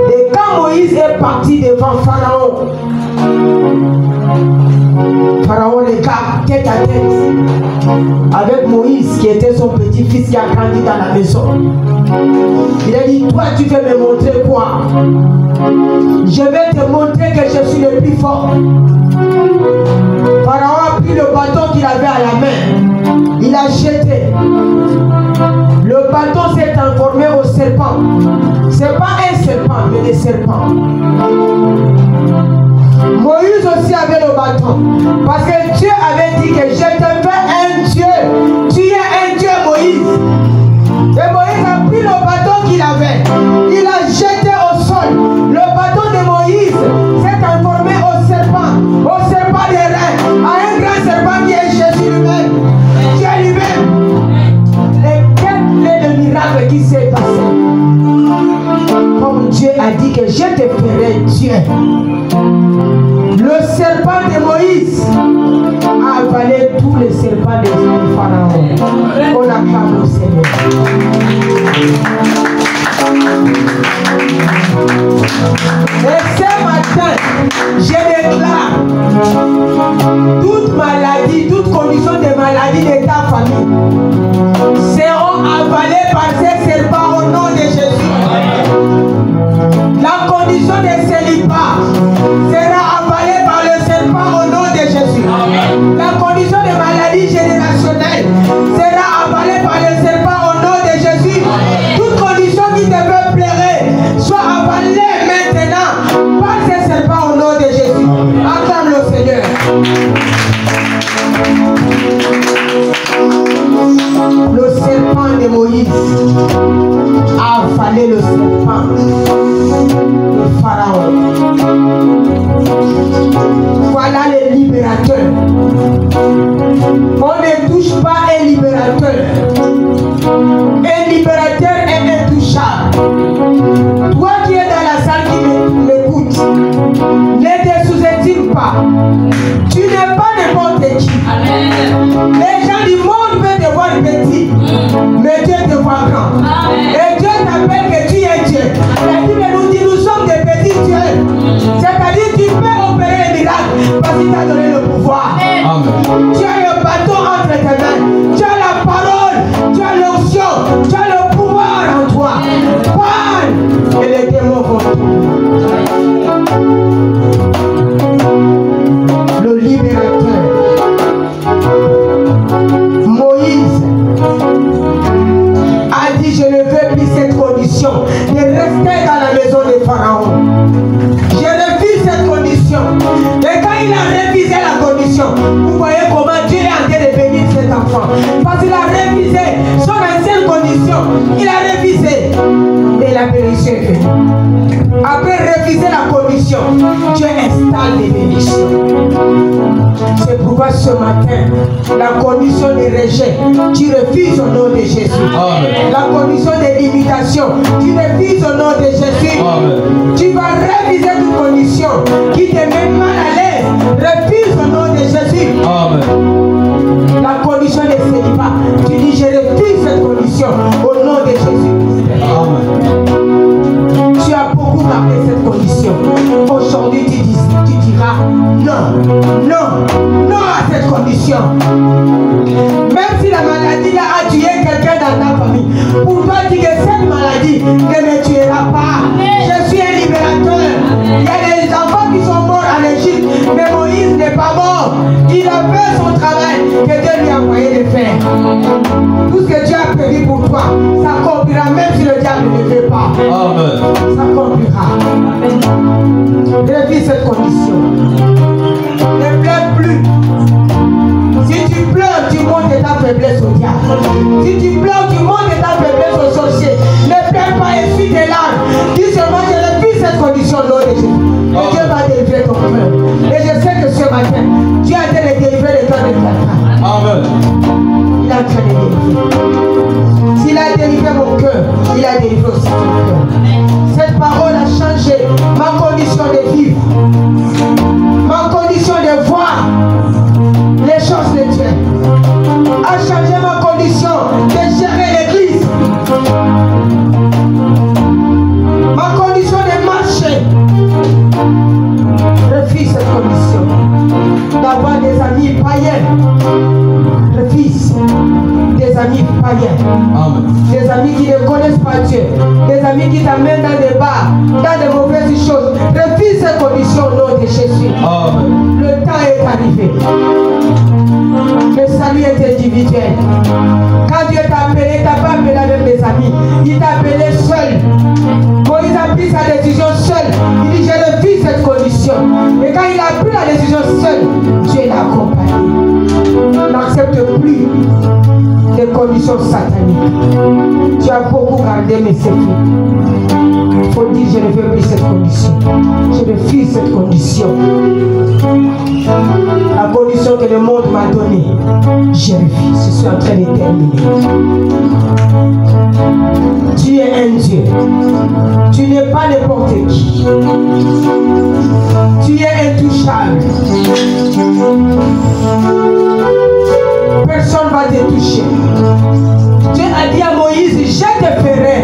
Speaker 1: Et quand Moïse est parti devant Pharaon, Pharaon regarde tête à tête avec Moïse qui était son petit-fils qui a grandi dans la maison. Il a dit, toi tu veux me montrer quoi? Je vais te montrer que je suis le plus fort. Pharaon a pris le bâton qu'il avait à la main. Il a jeté. Le bâton s'est transformé au serpent. C'est pas un serpent, mais des serpents. Moïse aussi avait le bâton. Parce que Dieu avait dit que je te fais un Dieu. Tu es un Dieu, Moïse. Et Moïse a pris le bâton qu'il avait. Il a jeté au sol. Le bâton de Moïse s'est transformé au serpent des reins, à un grand serpent qui est Jésus lui-même. Dieu lui-même. Et quel est le miracle qui s'est passé? Comme Dieu a dit que je te ferai Dieu. Le serpent de Moïse a avalé tous les serpents de Pharaon. On acclame le Seigneur. Et ce matin, je déclare toute maladie, toute condition de maladie de ta famille seront avalées par ces serpents au nom de Jésus. La condition de célibat sera avalée par le serpent au nom de Jésus. La condition de maladie générationnelle sera avalée par le serpent au nom de Jésus. Toute condition qui te veut plaire soit avalée maintenant par ce serpent au nom de Jésus. Acclame le Seigneur. Le serpent de Moïse a avalé le serpent de Pharaon. Voilà les libérateurs. On ne touche pas un libérateur. Un libérateur est intouchable. Toi qui es dans la salle qui m'écoute, ne te sous-estime pas. Tu n'es pas n'importe qui. Les gens du monde peuvent te voir petit, mais Dieu te voit grand. Et Dieu t'appelle que tu es Dieu. Parce qu'il a révisé son ancienne condition. Il a révisé. Et la bénédiction est venue. Après réviser la condition, Dieu installe les bénédictions. C'est pourquoi ce matin, la condition de rejet, tu refuses au nom de Jésus. Amen. La condition de limitation, tu refuses au nom de Jésus. Amen. Tu vas réviser une condition qui te met mal à l'aise. Refuse au nom de Jésus. Amen. La condition ne se dit pas. Tu dis, je refuse cette condition au nom de Jésus. Amen. Tu as beaucoup gardé cette condition. Aujourd'hui, tu diras non, non, non à cette condition. Même si la maladie a tué quelqu'un dans ta famille, pour toi, dis que cette maladie ne me tuera pas. Je suis un libérateur. Il y a des enfants qui sont morts en Égypte, mais Moïse n'est pas mort. Il a fait son travail que Dieu lui a envoyé de faire. Tout ce que Dieu a prévu pour toi, ça accomplira même si le diable ne le fait pas. Amen. Ça accomplira. Révise cette condition. Ne pleure plus. Si tu pleures, tu montes de ta faiblesse au diable. Si tu pleures, tu montes de ta faiblesse au sorcier. Ne pleure pas, essuie tes larmes. Dis seulement, je refuse cette condition, Lord de Jésus. Et Dieu va délivrer ton cœur. Et je sais que ce matin, Dieu a été le délivrer de toi de quelqu'un. Amen. Il a train de délivrer. S'il a délivré mon cœur, il a délivré aussi ton cœur. Cette parole a changé ma condition de vivre, ma condition de voir les choses de Dieu, a changé ma condition de gérer l'église, ma condition de marcher. Refuse cette condition d'avoir des amis païens. Refuse des amis païens. Amen. Des amis qui ne connaissent pas Dieu, des amis qui t'amènent dans des bars, dans de mauvaises choses. Refuse ces conditions au nom de Jésus. Amen. Le temps est arrivé. Le salut est individuel. Quand Dieu t'a appelé, il t'a pas appelé avec des amis. Il t'a appelé seul. Moïse a pris sa décision seul. Il dit, je refuse cette condition. Et quand il a pris la décision seul, Dieu l'a accompagné. N'accepte plus les conditions sataniques. Tu as beaucoup gardé mes secrets. Il faut dire, je ne veux plus cette condition. Je refuse cette condition. La condition que le monde m'a donnée, je refuse. Je suis en train de terminer. Tu es un Dieu. Tu n'es pas n'importe qui. Tu es intouchable. Personne ne va te toucher. Dieu a dit à Moïse, je te ferai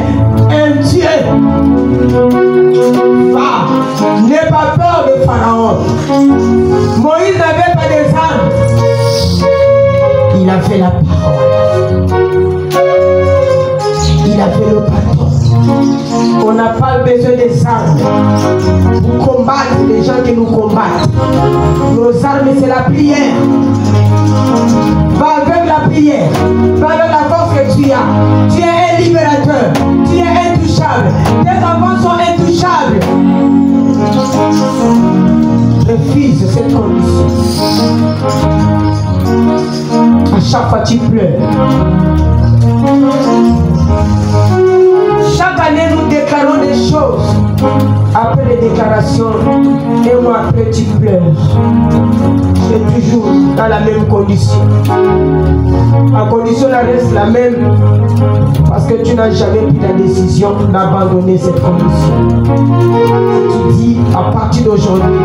Speaker 1: un Dieu. Va, n'aie pas peur de Pharaon. Moïse n'avait pas des armes. Il a fait la parole. Il a fait le bâton. On n'a pas besoin des armes pour combattre les gens qui nous combattent. Nos armes, c'est la prière. Va avec la prière. Va avec la force que tu as. Tu es un libérateur. Tu es intouchable. Tes enfants sont intouchables. Refuse cette condition. À chaque fois tu pleures. Chaque année nous déclarons des choses. Après les déclarations, un mois après tu pleures. Tu es toujours dans la même condition. La condition reste la même parce que tu n'as jamais pris la décision d'abandonner cette condition. Tu dis à partir d'aujourd'hui,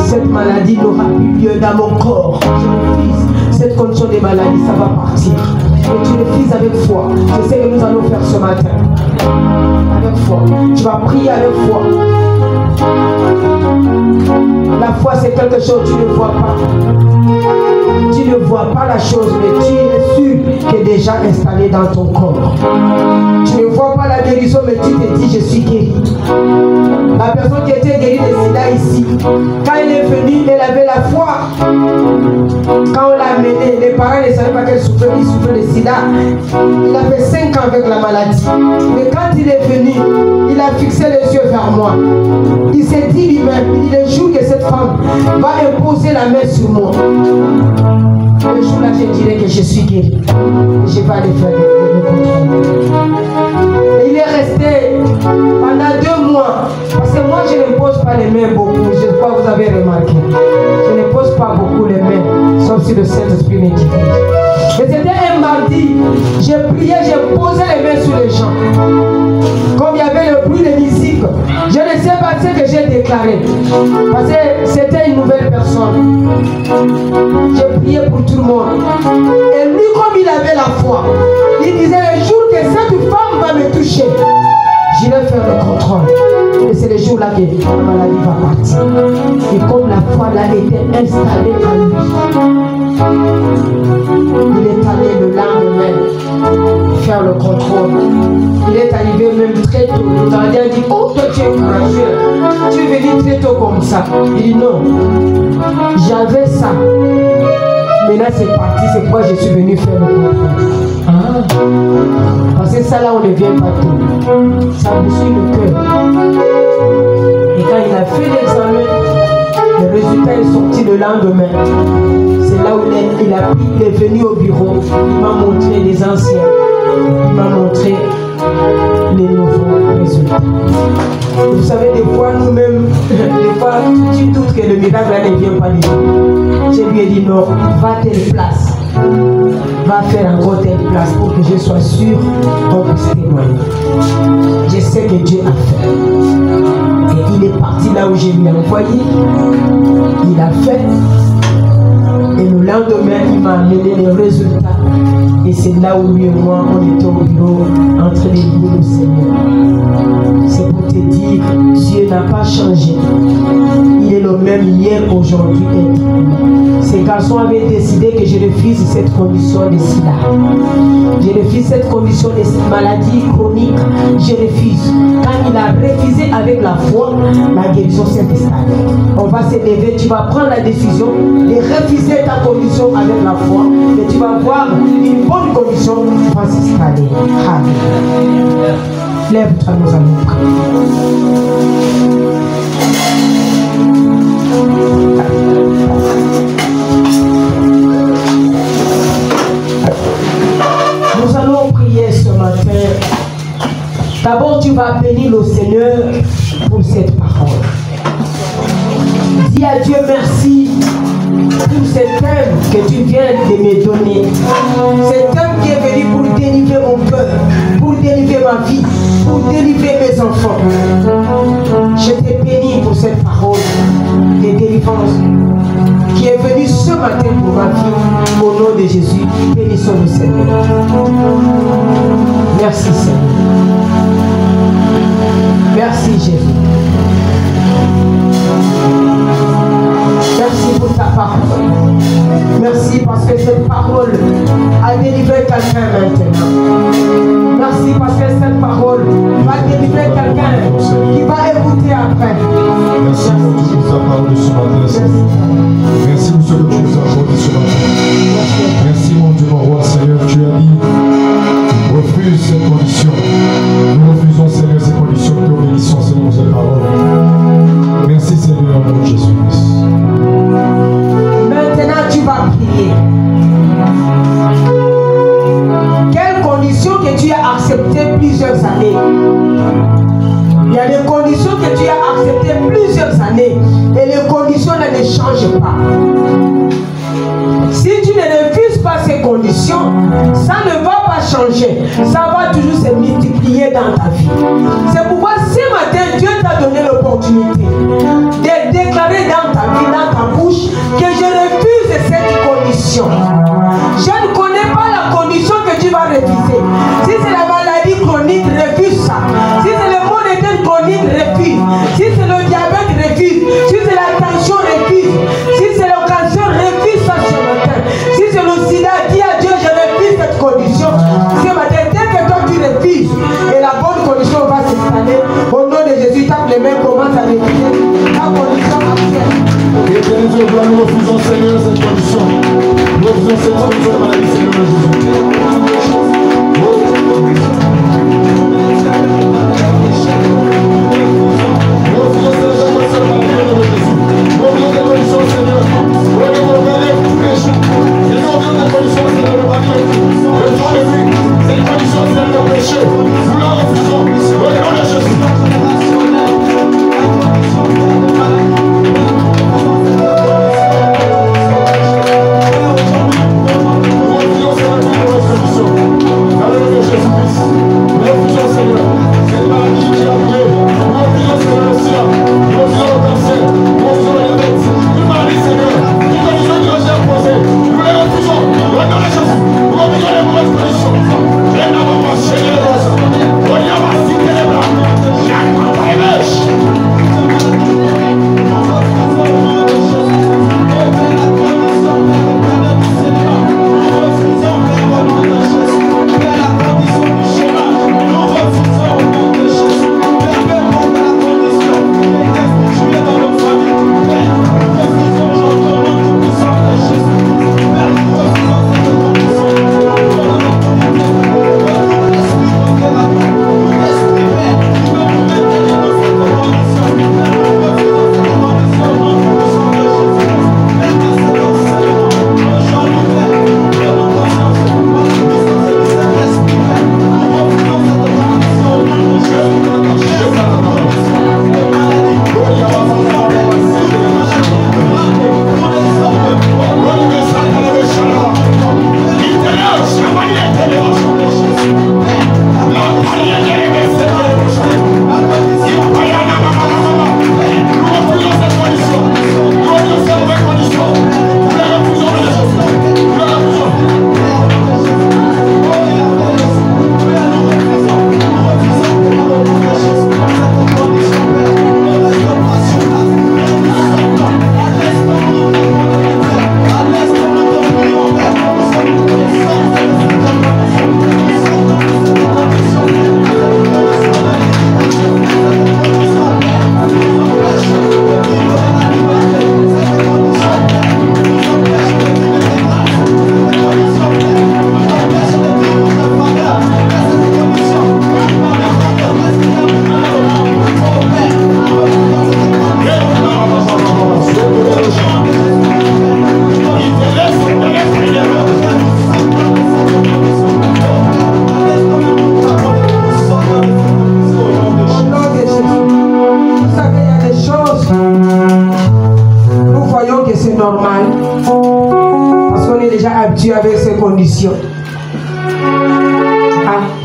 Speaker 1: cette maladie n'aura plus lieu dans mon corps. Je refuse. Cette condition de maladie, ça va partir. Et tu refuses avec foi. C'est ce que nous allons faire ce matin. Avec foi. Tu vas prier avec foi. La foi, c'est quelque chose que tu ne vois pas. Tu ne vois pas la chose, mais tu es sûr qu'elle est déjà installée dans ton corps. Tu ne vois pas la guérison, mais tu te dis, je suis guéri. La personne qui était guérie de sida ici, quand elle est venue, elle avait la foi. Quand on l'a amené, les parents ne savaient pas qu'elle souffrait, il souffrait de sida. Il avait 5 ans avec la maladie. Mais quand il est venu, il a fixé les yeux vers moi. Il s'est dit lui-même, il dit le jour que cette femme va imposer la main sur moi, le jour-là, je dirais que je suis guéri. Et je vais aller faire le contrôle. Il est resté pendant 2 mois. Parce que moi, je ne pose pas les mains beaucoup. Je crois que vous avez remarqué. Je ne pose pas beaucoup les mains, sauf si le Saint-Esprit m'indique. Mais c'était un mardi. J'ai prié, j'ai posé les mains sur les gens. Comme il y avait le bruit de musique, je ne sais pas ce que j'ai déclaré. Parce que c'était une nouvelle personne. J'ai prié pour tout le monde. Et lui, comme il avait la foi, il disait le jour que cette femme va me toucher, j'irai faire le contrôle. Et c'est le jour-là que la maladie va partir. Et comme la foi là était installée en lui, il est allé le lendemain faire le contrôle. Il est arrivé même très tôt. Le gardien dit, oh toi tu es courageux, tu es venu très tôt comme ça. Il dit non, j'avais ça. Maintenant c'est parti, c'est pourquoi je suis venu faire le contrôle. Parce que ça là on ne vient pas tout. Ça bouscule le cœur. Et quand il a fait l'examen, le résultat est sorti le lendemain. C'est là où il est venu au bureau. Il m'a montré les anciens. Il m'a montré les nouveaux résultats. Vous savez, des fois nous-mêmes, des fois tu doutes que le miracle ne vient pas du tout. Je lui ai dit non, va à telle place. Va faire encore telle place pour que je sois sûr qu'on puisse témoigner. Je sais que Dieu a fait. Et il est parti là où je lui ai envoyé. Il a fait. Et le lendemain, il m'a amené les résultats. Et c'est là où lui et moi, on était au bureau en train de louer le Seigneur. C'est pour te dire, Dieu n'a pas changé. Il est le même hier, aujourd'hui et demain. Ces garçons avaient décidé que je refuse cette condition de sida. Je refuse cette condition de maladie chronique. Je refuse. Quand il a refusé avec la foi, la guérison s'est installée. On va se lever, tu vas prendre la décision de refuser ta condition avec la foi. Et tu vas voir une bonne condition va s'installer. Alléluia. Lève-toi, nous allons prier. Nous allons prier ce matin. D'abord, tu vas bénir le Seigneur pour cette parole. Dis à Dieu merci pour ce thème que tu viens de me donner. Ce thème qui est venu pour délivrer mon cœur, pour délivrer ma vie, pour délivrer mes enfants. Je te bénis pour cette parole de délivrance qui est venue ce matin pour ma vie. Au nom de Jésus, bénissons le Seigneur. Merci Seigneur. Merci Jésus. Merci pour ta parole. Merci parce que cette parole a délivré quelqu'un maintenant. Merci parce que cette parole va délivrer quelqu'un qui va écouter après.
Speaker 3: Merci pour ce que tu nous as parlé ce matin, Seigneur. Merci pour ce que tu nous as apporté ce matin. Merci mon Dieu, mon roi, Seigneur. Tu as dit, refuse cette condition. Nous refusons, Seigneur, ces conditions. Nous obéissons, Seigneur, pour cette parole. Merci, Seigneur, mon Jésus-Christ.
Speaker 1: Maintenant, tu vas prier. Quelles conditions que tu as acceptées plusieurs années? Il y a des conditions que tu as acceptées plusieurs années et les conditions ne changent pas. Si tu ne refuses pas ces conditions, ça ne va pas changer. Ça va toujours se multiplier dans ta vie. C'est pourquoi ce matin, Dieu t'a donné l'opportunité de déclarer dans ta vie, dans ta bouche, que je refuse cette condition. Je ne connais pas la condition que tu vas refuser. Si c'est la maladie chronique, refuse ça. Si c'est le monétaire chronique, refuse. Si c'est le diabète, refuse. Si c'est la tension, refuse. Si c'est le cancer, refuse ça ce matin. Si c'est le sida, dis à Dieu, je refuse cette condition. Ce matin, dès que toi tu refuses, et la bonne condition va s'installer, au nom de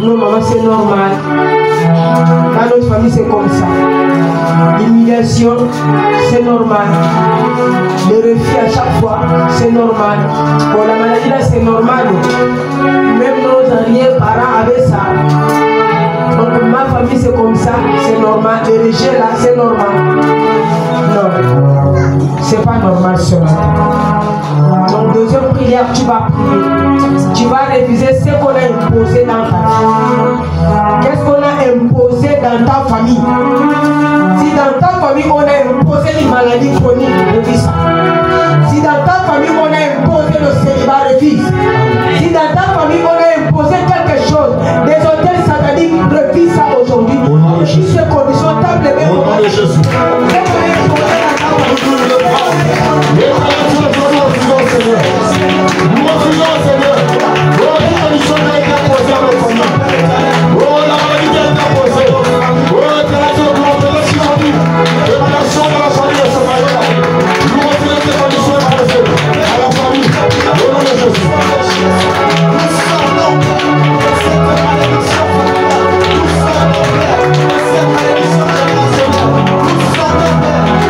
Speaker 1: Non, maman, c'est normal. Dans notre famille, c'est comme ça. L'humiliation, c'est normal. Le refus à chaque fois, c'est normal. Bon, la maladie là, c'est normal. Même nos arrière-parents avaient ça. Donc, ma famille, c'est comme ça, c'est normal. Le rejet là, c'est normal. Non, c'est pas normal ce matin. Donc, deuxième prière, tu vas prier. Tu vas réviser ce qu'on a imposé dans ta vie. Qu'est-ce qu'on a imposé dans ta famille? Si dans ta famille, on a imposé une maladie chronique, refuse ça. Si dans ta famille, on a imposé le célibat, refuse. Si dans ta famille, on a imposé quelque chose, des hôtels sataniques, refuse ça aujourd'hui. Au nom de Jésus. Ces conditions, table les mains. Au nom de Jésus. Nous refusons, Seigneur. Oh, les conditions qui ont été imposées à nos familles. Oh, la maladie qui a été imposée. Oh, que la Dieu nous appelle aujourd'hui. Émanation de la famille de ce matin. Nous refusons ces conditions imposées à la famille. Au nom de Jésus. Nous sortons de cette malédiction familiale. Nous sortons de cette malédiction générationnelle. Nous sortons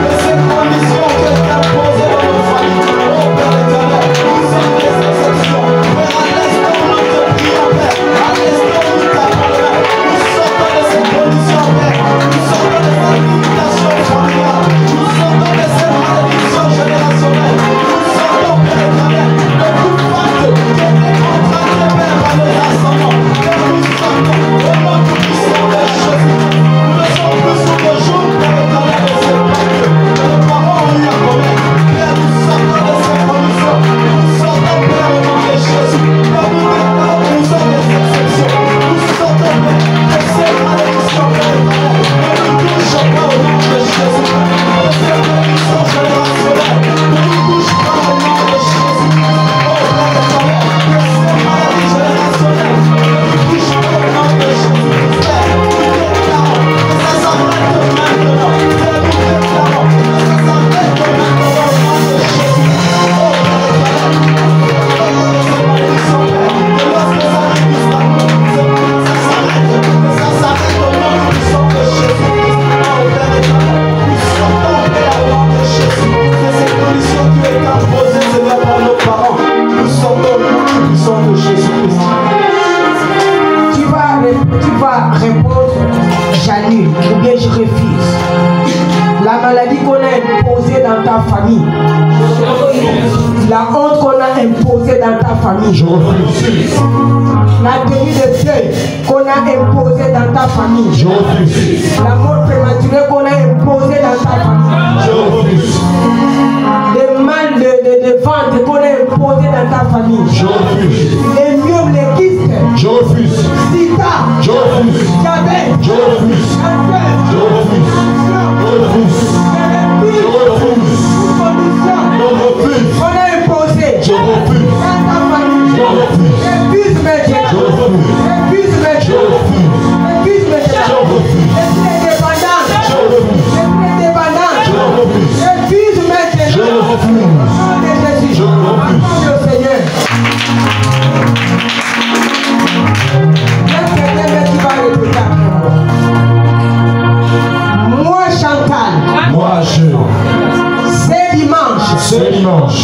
Speaker 1: de cette condition qui est imposée dans nos familles. Oh, Père éternel, nous sommes des exceptions. Père, à l'instant où nous te prions, Père, à l'instant où nous t'appelons, nous sortons de cette condition, Père. Nous sortons de cette limitation familiale. Nous sortons de cette malédiction générationnelle. Nous sortons, Père éternel, de toute pacte qui était contracté, Père, par les ascendants. Père, nous sortons au nom du puissant de Jésus. Nous ne sommes plus sous le joug, Père éternel, de ces pactes que nos parents ont eu à commettre. Père, nous sortons de ces conditions. Nous sortons, Père, au nom de Jésus. Père, nous déclarons que nous sommes des exceptions. Nous sortons, Père, de ces malédictions, Père éternel. Ne nous touche pas au nom de Jésus. De ces malédictions générationnelles. Ne nous touche pas au nom de Jésus. Oh, Père éternel, que ces maladies générationnelles ne nous touchent pas au nom de Jésus. Père, nous déclarons que ça s'arrête maintenant. Père, nous déclarons que ça s'arrête maintenant au nom de Jésus. Oh, Père éternel, ces malédictions, Père, que lorsque ça n'existe pas, ça s'arrête au nom du puissant de Jésus. Oh, Père éternel, nous sortons, Père, au nom de Jésus, de ces conditions qui ont été imposées, Seigneur, par nos parents. Nous sortons au nom du puissant de Jésus-Christ. Tu vas répondre, j'annule ou bien je refuse. La maladie qu'on a imposée dans ta famille, la honte qu'on a imposée dans ta famille,
Speaker 3: Je refuse.
Speaker 1: la tenue de deuil qu'on a imposée dans ta famille,
Speaker 3: Je refuse.
Speaker 1: la mort prématurée qu'on a imposée dans ta famille,
Speaker 3: Je refuse.
Speaker 1: le mal de vente qu'on a imposé dans ta famille,
Speaker 3: Je refuse.
Speaker 1: les myomes, les kystes,
Speaker 3: Je refuse.
Speaker 1: sida,
Speaker 3: Je refuse.
Speaker 1: diabète,
Speaker 3: Je refuse.
Speaker 1: cancer,
Speaker 3: Je refuse. Je refuse. Je refuse. Je refuse.
Speaker 1: on a imposé
Speaker 3: Je refuse.
Speaker 1: dans ta famille,
Speaker 3: Je refuse.
Speaker 1: refuse maintenant,
Speaker 3: Je refuse.
Speaker 1: refuse
Speaker 3: Je
Speaker 1: maintenant,
Speaker 3: refuse.
Speaker 1: refuse maintenant,
Speaker 3: Je refuse.
Speaker 1: esprit indépendant,
Speaker 3: Je refuse.
Speaker 1: esprit indépendant,
Speaker 3: Je refuse.
Speaker 1: refuse
Speaker 3: Je
Speaker 1: maintenant,
Speaker 3: refuse.
Speaker 1: au nom de Jésus,
Speaker 3: Je refuse.
Speaker 1: accorde au Seigneur. Tu vas répéter après moi. Moi, Chantal,
Speaker 3: Moi,
Speaker 1: c'est dimanche,
Speaker 3: ce dimanche,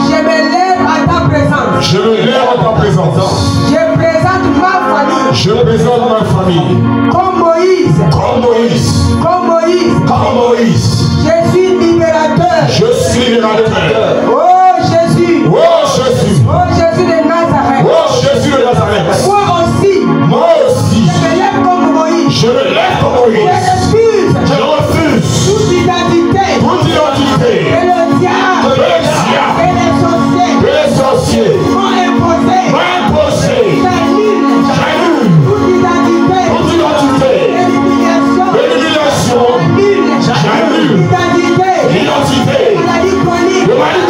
Speaker 1: je me lève à ta présence,
Speaker 3: je me lève à ta présence.
Speaker 1: je présente ma famille
Speaker 3: Je présente ma famille
Speaker 1: comme Moïse,
Speaker 3: comme Moïse.
Speaker 1: comme Moïse,
Speaker 3: Comme Moïse.
Speaker 1: je suis libérateur.
Speaker 3: Je suis libérateur.
Speaker 1: Oh Jésus,
Speaker 3: Oh Jésus.
Speaker 1: oh Jésus de Nazareth,
Speaker 3: Oh Jésus de Nazareth.
Speaker 1: moi aussi,
Speaker 3: Moi aussi.
Speaker 1: je me lève comme Moïse,
Speaker 3: Je me lève comme
Speaker 1: je
Speaker 3: Moïse.
Speaker 1: refuse
Speaker 3: Je refuse
Speaker 1: toute identité
Speaker 3: toute identité
Speaker 1: que le diable
Speaker 3: que le diable
Speaker 1: et les sorciers
Speaker 3: que les sorciers
Speaker 1: m'ont imposé.
Speaker 3: m'imposé.
Speaker 1: J'annule
Speaker 3: J'annule
Speaker 1: toute identité
Speaker 3: toute identité
Speaker 1: de l'humiliation.
Speaker 3: de l'humiliation.
Speaker 1: J'annule
Speaker 3: J'annule
Speaker 1: l'identité
Speaker 3: l'identité
Speaker 1: maladie chronique
Speaker 3: de maladie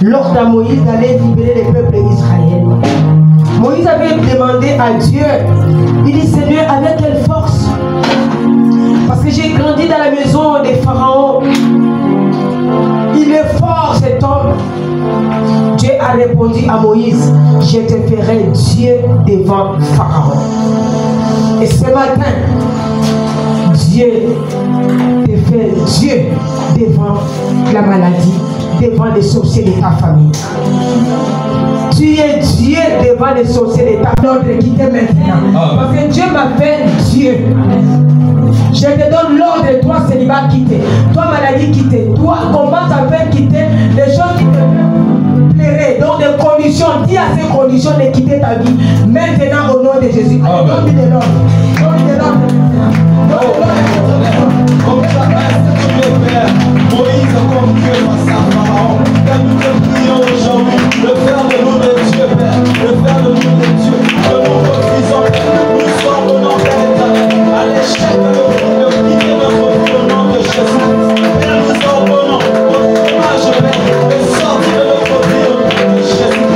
Speaker 1: l'ordre à Moïse d'aller libérer le peuple d'Israël. Moïse avait demandé à Dieu, il dit Seigneur, avec quelle force? Parce que j'ai grandi dans la maison des pharaons. Il est fort cet homme. Dieu a répondu à Moïse, je te ferai Dieu devant Pharaon. Et ce matin, Dieu te fait Dieu devant la maladie, devant les sorciers de ta famille. Tu es Dieu devant les sorciers de ta famille. Quitter maintenant. Parce que Dieu m'appelle Dieu. Je te donne l'ordre de toi, célibat, quitter. Toi, maladie, quitter. Toi, comment t'appelles quitter les gens qui te plairaient dans des conditions. Dis à ces conditions de quitter ta vie. Maintenant, au nom de Jésus. Donne-lui de l'ordre. Donne-lui de l'ordre.
Speaker 2: Moïse, comme Dieu face à Pharaon, car nous te prions aujourd'hui, le faire de nous de Dieu, Père, le faire de nous de Dieu, que nous refusons, nous sommes au nom de l'Éternel, à l'échec de quitter notre vie au nom de Jésus. Père, nous ordonnons notre courage, Père, de sortir de notre vie au nom de Jésus.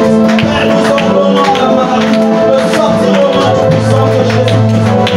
Speaker 2: Père, nous ordonnons à la maladie de sortir au nom du puissant de Jésus.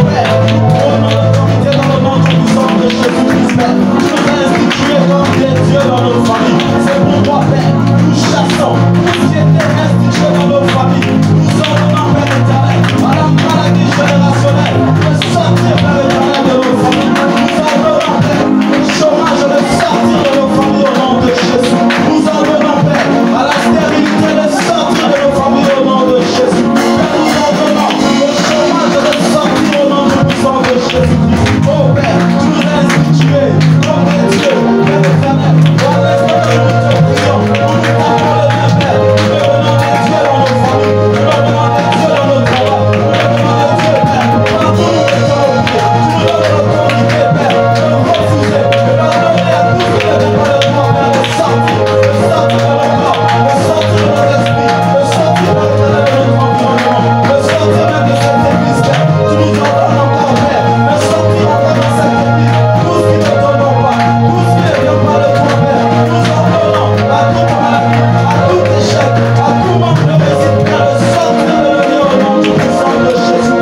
Speaker 2: Père, nous prenons l'autorité dans le nom du puissant de Jésus. Père, tu nous as institués comme des dieux dans nos familles. C'est pourquoi, Père, nous chassons tout ce qui était institué dans nos familles. Nous ordonnons, Père éternel, à la maladie générationnelle de sortir, Père éternel, de nos familles. Nous ordonnons, Père, le chômage de sortir de nos familles au nom de Jésus. Nous ordonnons, Père, à la stérilité de sortir de nos familles au nom de Jésus. Père, nous ordonnons le chômage de sortir au nom du puissant de Jésus. Oh Père, tu nous as institués comme des dieux, Père éternel. Dans l'esprit de nous te prions, nous nous tapons le bien, Père. Nous devenons des dieux dans nos familles, nous devenons des dieux dans nos travaux, nous devenons des dieux, Père. Partout nous mettons au pied, tu nous donnes l'autorité, Père, de refuser, de leur donner à tous ceux qui ne pas le droit, Père, de sortir de notre corps, de sortir de notre esprit, de sortir de notre environnement, de sortir même de cette église, Père. Tu nous ordonnes encore, Père, de sortir encore dans cette église, tout ce qui ne t'honore pas, tout ce qui ne vient pas de toi, Père. Nous ordonnons à tout maladie, à tout échec, à tout manque de réussite, Père, de sortir de nos vies au nom du puissant de Jésus.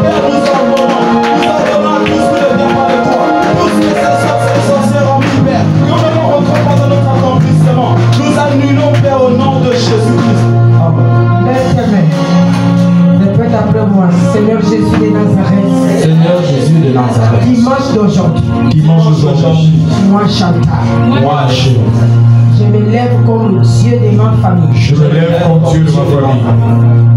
Speaker 2: Père, nous ordonnons à tout ce qui ne vient pas de toi, tout ce qui est sorcier rempli, Père, que nous ne rentrons pas dans notre accomplissement. Nous annulons, Père, au nom de Jésus-Christ. Amen.
Speaker 1: Lève-toi. Répète après moi. Seigneur Jésus de Nazareth.
Speaker 2: Seigneur Jésus de Nazareth,
Speaker 1: Dimanche d'aujourd'hui.
Speaker 3: Dimanche d'aujourd'hui,
Speaker 1: Moi, Chantal.
Speaker 2: moi,
Speaker 1: Je me lève comme Dieu de ma famille.
Speaker 3: je me lève comme Dieu de ma famille.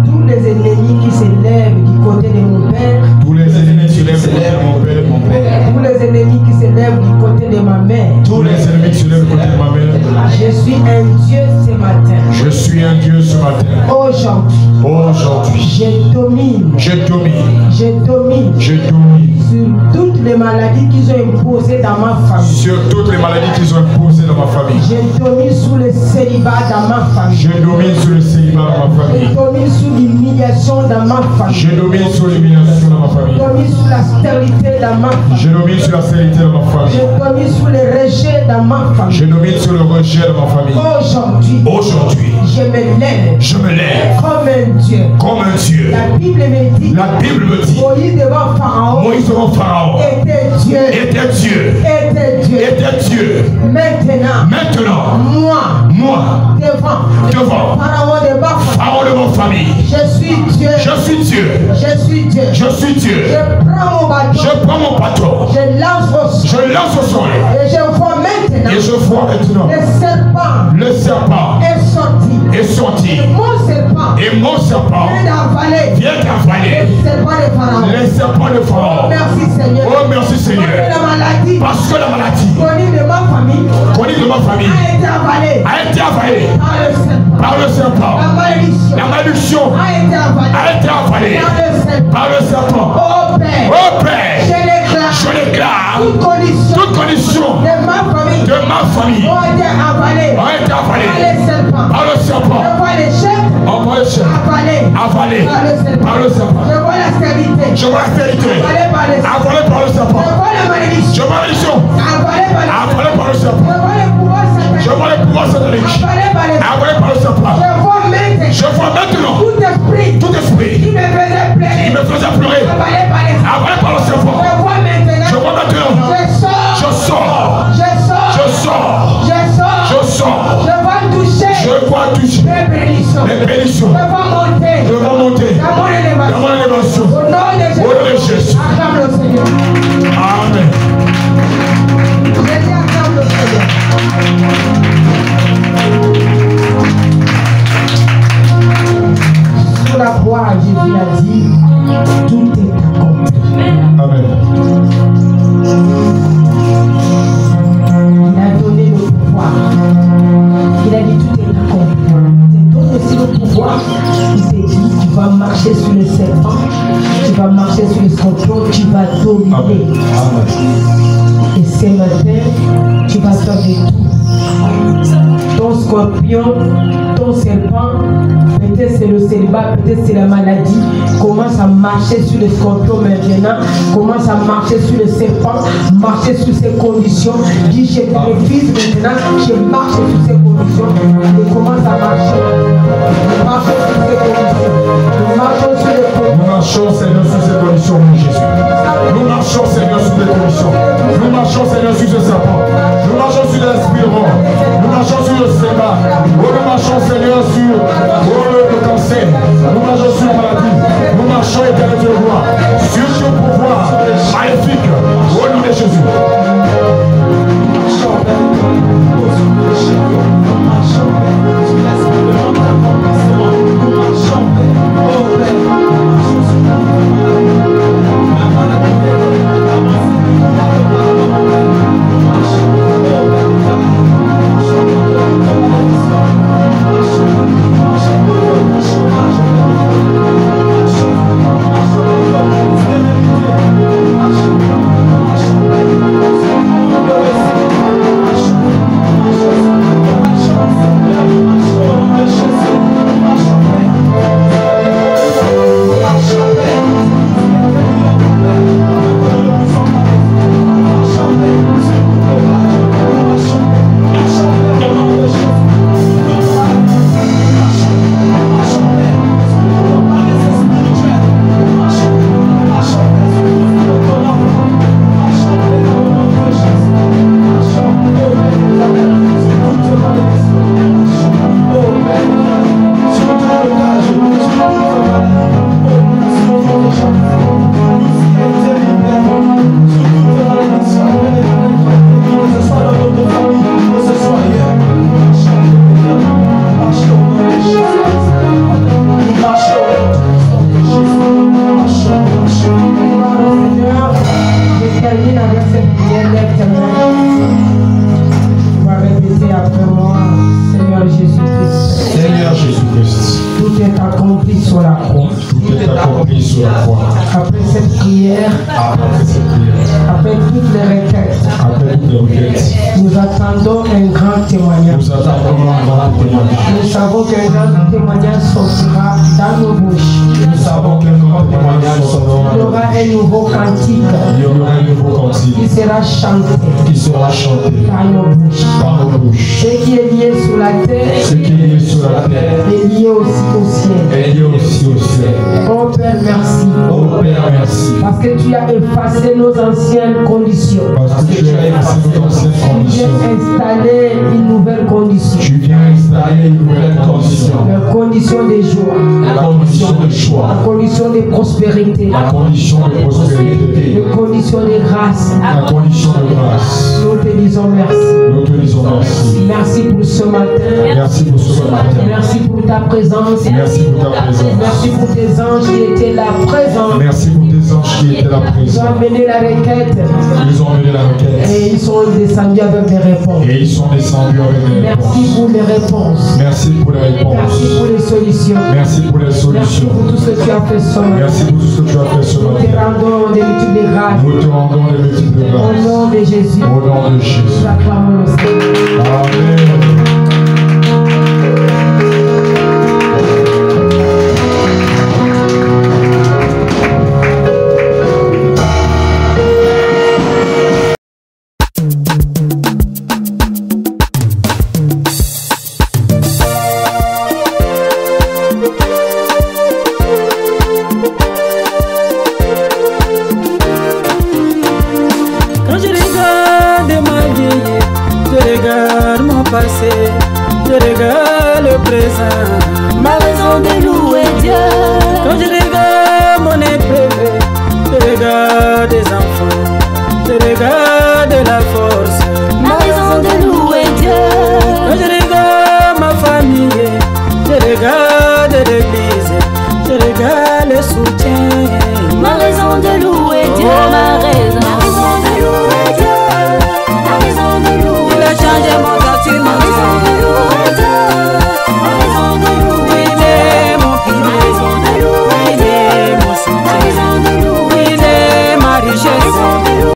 Speaker 1: Tous les ennemis qui se lèvent du côté de mon père.
Speaker 3: Tous les ennemis qui se lèvent contre mon père,
Speaker 1: Tous les ennemis qui se lèvent du côté de ma mère.
Speaker 3: tous les ennemis qui se lèvent contre ma mère,
Speaker 1: Je suis un Dieu ce matin.
Speaker 3: je suis un Dieu ce matin.
Speaker 1: Aujourd'hui,
Speaker 3: Aujourd'hui,
Speaker 1: je domine.
Speaker 3: je domine,
Speaker 1: Je domine
Speaker 3: je domine
Speaker 1: sur toutes les maladies qu'ils ont imposées dans ma famille.
Speaker 3: sur toutes les maladies qu'ils ont imposées dans ma famille.
Speaker 1: Je domine sur le célibat dans ma famille.
Speaker 3: Je domine sur le célibat dans ma
Speaker 1: Je
Speaker 3: famille.
Speaker 1: domine sur l'humiliation dans ma famille.
Speaker 3: Je domine sur l'humiliation dans ma
Speaker 1: Je
Speaker 3: famille.
Speaker 1: domine sur la stérilité dans ma famille.
Speaker 3: Je domine sur la stérilité dans ma
Speaker 1: Je
Speaker 3: famille.
Speaker 1: domine sur le rejet dans ma famille.
Speaker 3: Je domine sur le rejet dans ma famille.
Speaker 1: Aujourd'hui,
Speaker 3: Aujourd'hui,
Speaker 1: je me lève
Speaker 3: je me lève
Speaker 1: comme un Dieu.
Speaker 3: comme un Dieu.
Speaker 1: La Bible me dit,
Speaker 3: La Bible me dit,
Speaker 1: Moïse devant Pharaon
Speaker 3: Moïse devant Pharaon
Speaker 1: était Dieu.
Speaker 3: était Dieu.
Speaker 1: Était Dieu.
Speaker 3: Était Dieu.
Speaker 1: Maintenant,
Speaker 3: Maintenant, moi, devant
Speaker 1: Pharaon devant
Speaker 3: Pharaon de ma famille,
Speaker 1: je suis Dieu.
Speaker 3: je suis Dieu.
Speaker 1: Je suis Dieu.
Speaker 3: Je suis Dieu.
Speaker 1: Je prends mon bateau.
Speaker 3: Je prends mon bateau.
Speaker 1: Je lance au sol.
Speaker 3: Je lance au sol.
Speaker 1: Et je vois maintenant
Speaker 3: Et je vois maintenant
Speaker 1: le serpent est sorti.
Speaker 3: Mon serpent.
Speaker 1: Et mon serpent
Speaker 3: Viens d'avaler. Les serpents de Pharaon.
Speaker 1: Merci Seigneur.
Speaker 3: Oh, merci Seigneur. Parce que la maladie
Speaker 1: Connue de ma famille
Speaker 3: a été avalée par le serpent. La malédiction a été avalée par le serpent.
Speaker 1: Oh Père, je déclare
Speaker 3: toute condition
Speaker 1: de ma famille
Speaker 3: ont été avalées par le serpent. On voit le chef avalé par le serpent. Je vois la stérilité avalée par le serpent. Je vois la malédiction avalée par le serpent. Je vois le pouvoir satanique avalé Je vois maintenant
Speaker 1: tout esprit
Speaker 3: tout esprit
Speaker 1: qui me faisait pleurer,
Speaker 3: qui me faisait pleurer.
Speaker 1: avalé par les
Speaker 3: Avalé par le serpent.
Speaker 1: Je vois maintenant.
Speaker 3: Je sors.
Speaker 1: Je sors.
Speaker 3: Je sors.
Speaker 1: Je sors.
Speaker 3: Je sors.
Speaker 1: Je sors.
Speaker 3: Je sors.
Speaker 1: Je vois toucher.
Speaker 3: Je vois toucher
Speaker 1: Les bénédictions.
Speaker 3: les bénédictions.
Speaker 1: Je vois monter.
Speaker 3: Je vais monter
Speaker 1: Dans mon élévation.
Speaker 3: dans mon élévation.
Speaker 1: Au nom de Jésus.
Speaker 3: Au nom de Jésus.
Speaker 1: Acclame le Seigneur.
Speaker 3: Amen.
Speaker 1: Jésus acclame le Seigneur. Sur la croix, Jésus a dit, tout est accompli.
Speaker 3: Amen.
Speaker 1: Il a donné le pouvoir. Il a dit tout est accompli. Il te donne aussi le pouvoir. Il te dit tu vas marcher sur les serpents, tu vas marcher sur les scorpions, tu vas dominer.
Speaker 3: Amen.
Speaker 1: Et ce matin, tu vas faire de tout. Ton scorpion, ton serpent, peut-être c'est le célibat, peut-être c'est la maladie. Commence à marcher sur le scorpion maintenant. Commence à marcher sur le serpent, marcher sur ces conditions. Dis, je te refuse maintenant, je marche sur ces conditions. Et commence à marcher. Marche sur ces conditions. Nous marchons sur les conditions.
Speaker 3: Nous marchons, Seigneur, sur ces conditions, mon Jésus. Nous marchons, Seigneur, sur les conditions. Nous marchons, Seigneur, sur ce serpent. Nous marchons sur l'esprit mort. Nous marchons sur le sébat. Nous marchons, Seigneur, sur le cancer. Nous marchons sur la maladie. Nous marchons, éternel de roi, sur ton pouvoir maléfique. Au nom de Jésus.
Speaker 1: Nous savons qu'un grand témoignage sortira dans nos bouches.
Speaker 3: Nous savons qu'un grand témoignage sortira.
Speaker 1: Il y aura un nouveau cantique.
Speaker 3: Il y aura un nouveau cantique
Speaker 1: qui sera chanté.
Speaker 3: Qui sera chanté
Speaker 1: par nos bouches.
Speaker 3: Par nos bouches.
Speaker 1: Ce qui est lié sur la terre.
Speaker 3: Ce qui est lié sur la terre.
Speaker 1: Est lié aussi au ciel.
Speaker 3: Est lié aussi au ciel.
Speaker 1: Oh Père, merci.
Speaker 3: Oh Père, merci.
Speaker 1: Parce que tu as effacé nos anciennes conditions.
Speaker 3: Parce que tu as effacé nos anciennes conditions.
Speaker 1: Tu viens installer une nouvelle condition.
Speaker 3: Tu viens installer une nouvelle condition.
Speaker 1: La condition de joie.
Speaker 3: La condition de choix.
Speaker 1: La condition de prospérité.
Speaker 3: La condition de prospérité.
Speaker 1: La condition de grâce.
Speaker 3: La condition de grâce.
Speaker 1: Nous te disons merci.
Speaker 3: Nous te disons merci.
Speaker 1: Merci pour ce matin.
Speaker 3: Merci pour ce matin.
Speaker 1: Merci pour ta présence.
Speaker 3: Merci pour ta présence.
Speaker 1: Merci pour tes anges qui étaient là présents.
Speaker 3: Merci pour tes anges qui étaient là
Speaker 1: Ils
Speaker 3: présents.
Speaker 1: ont amené la requête.
Speaker 3: Ils ont mené la requête.
Speaker 1: Et ils sont descendus avec des réponses.
Speaker 3: Et ils sont descendus avec des réponses.
Speaker 1: Merci pour les réponses.
Speaker 3: Merci pour les réponses.
Speaker 1: Merci pour les solutions.
Speaker 3: Merci pour les
Speaker 1: Merci
Speaker 3: solutions.
Speaker 1: pour tout ce que tu as fait ce matin.
Speaker 3: Merci pour tout ce que tu as fait ce
Speaker 1: Nous te
Speaker 3: matin.
Speaker 1: rendons des multiples de grâce.
Speaker 3: Nous te rendons les multiples de
Speaker 1: Au
Speaker 3: grâce.
Speaker 1: nom de Jésus.
Speaker 3: Au nom de Jésus.
Speaker 1: Nous acclamons le Seigneur.
Speaker 3: Amen.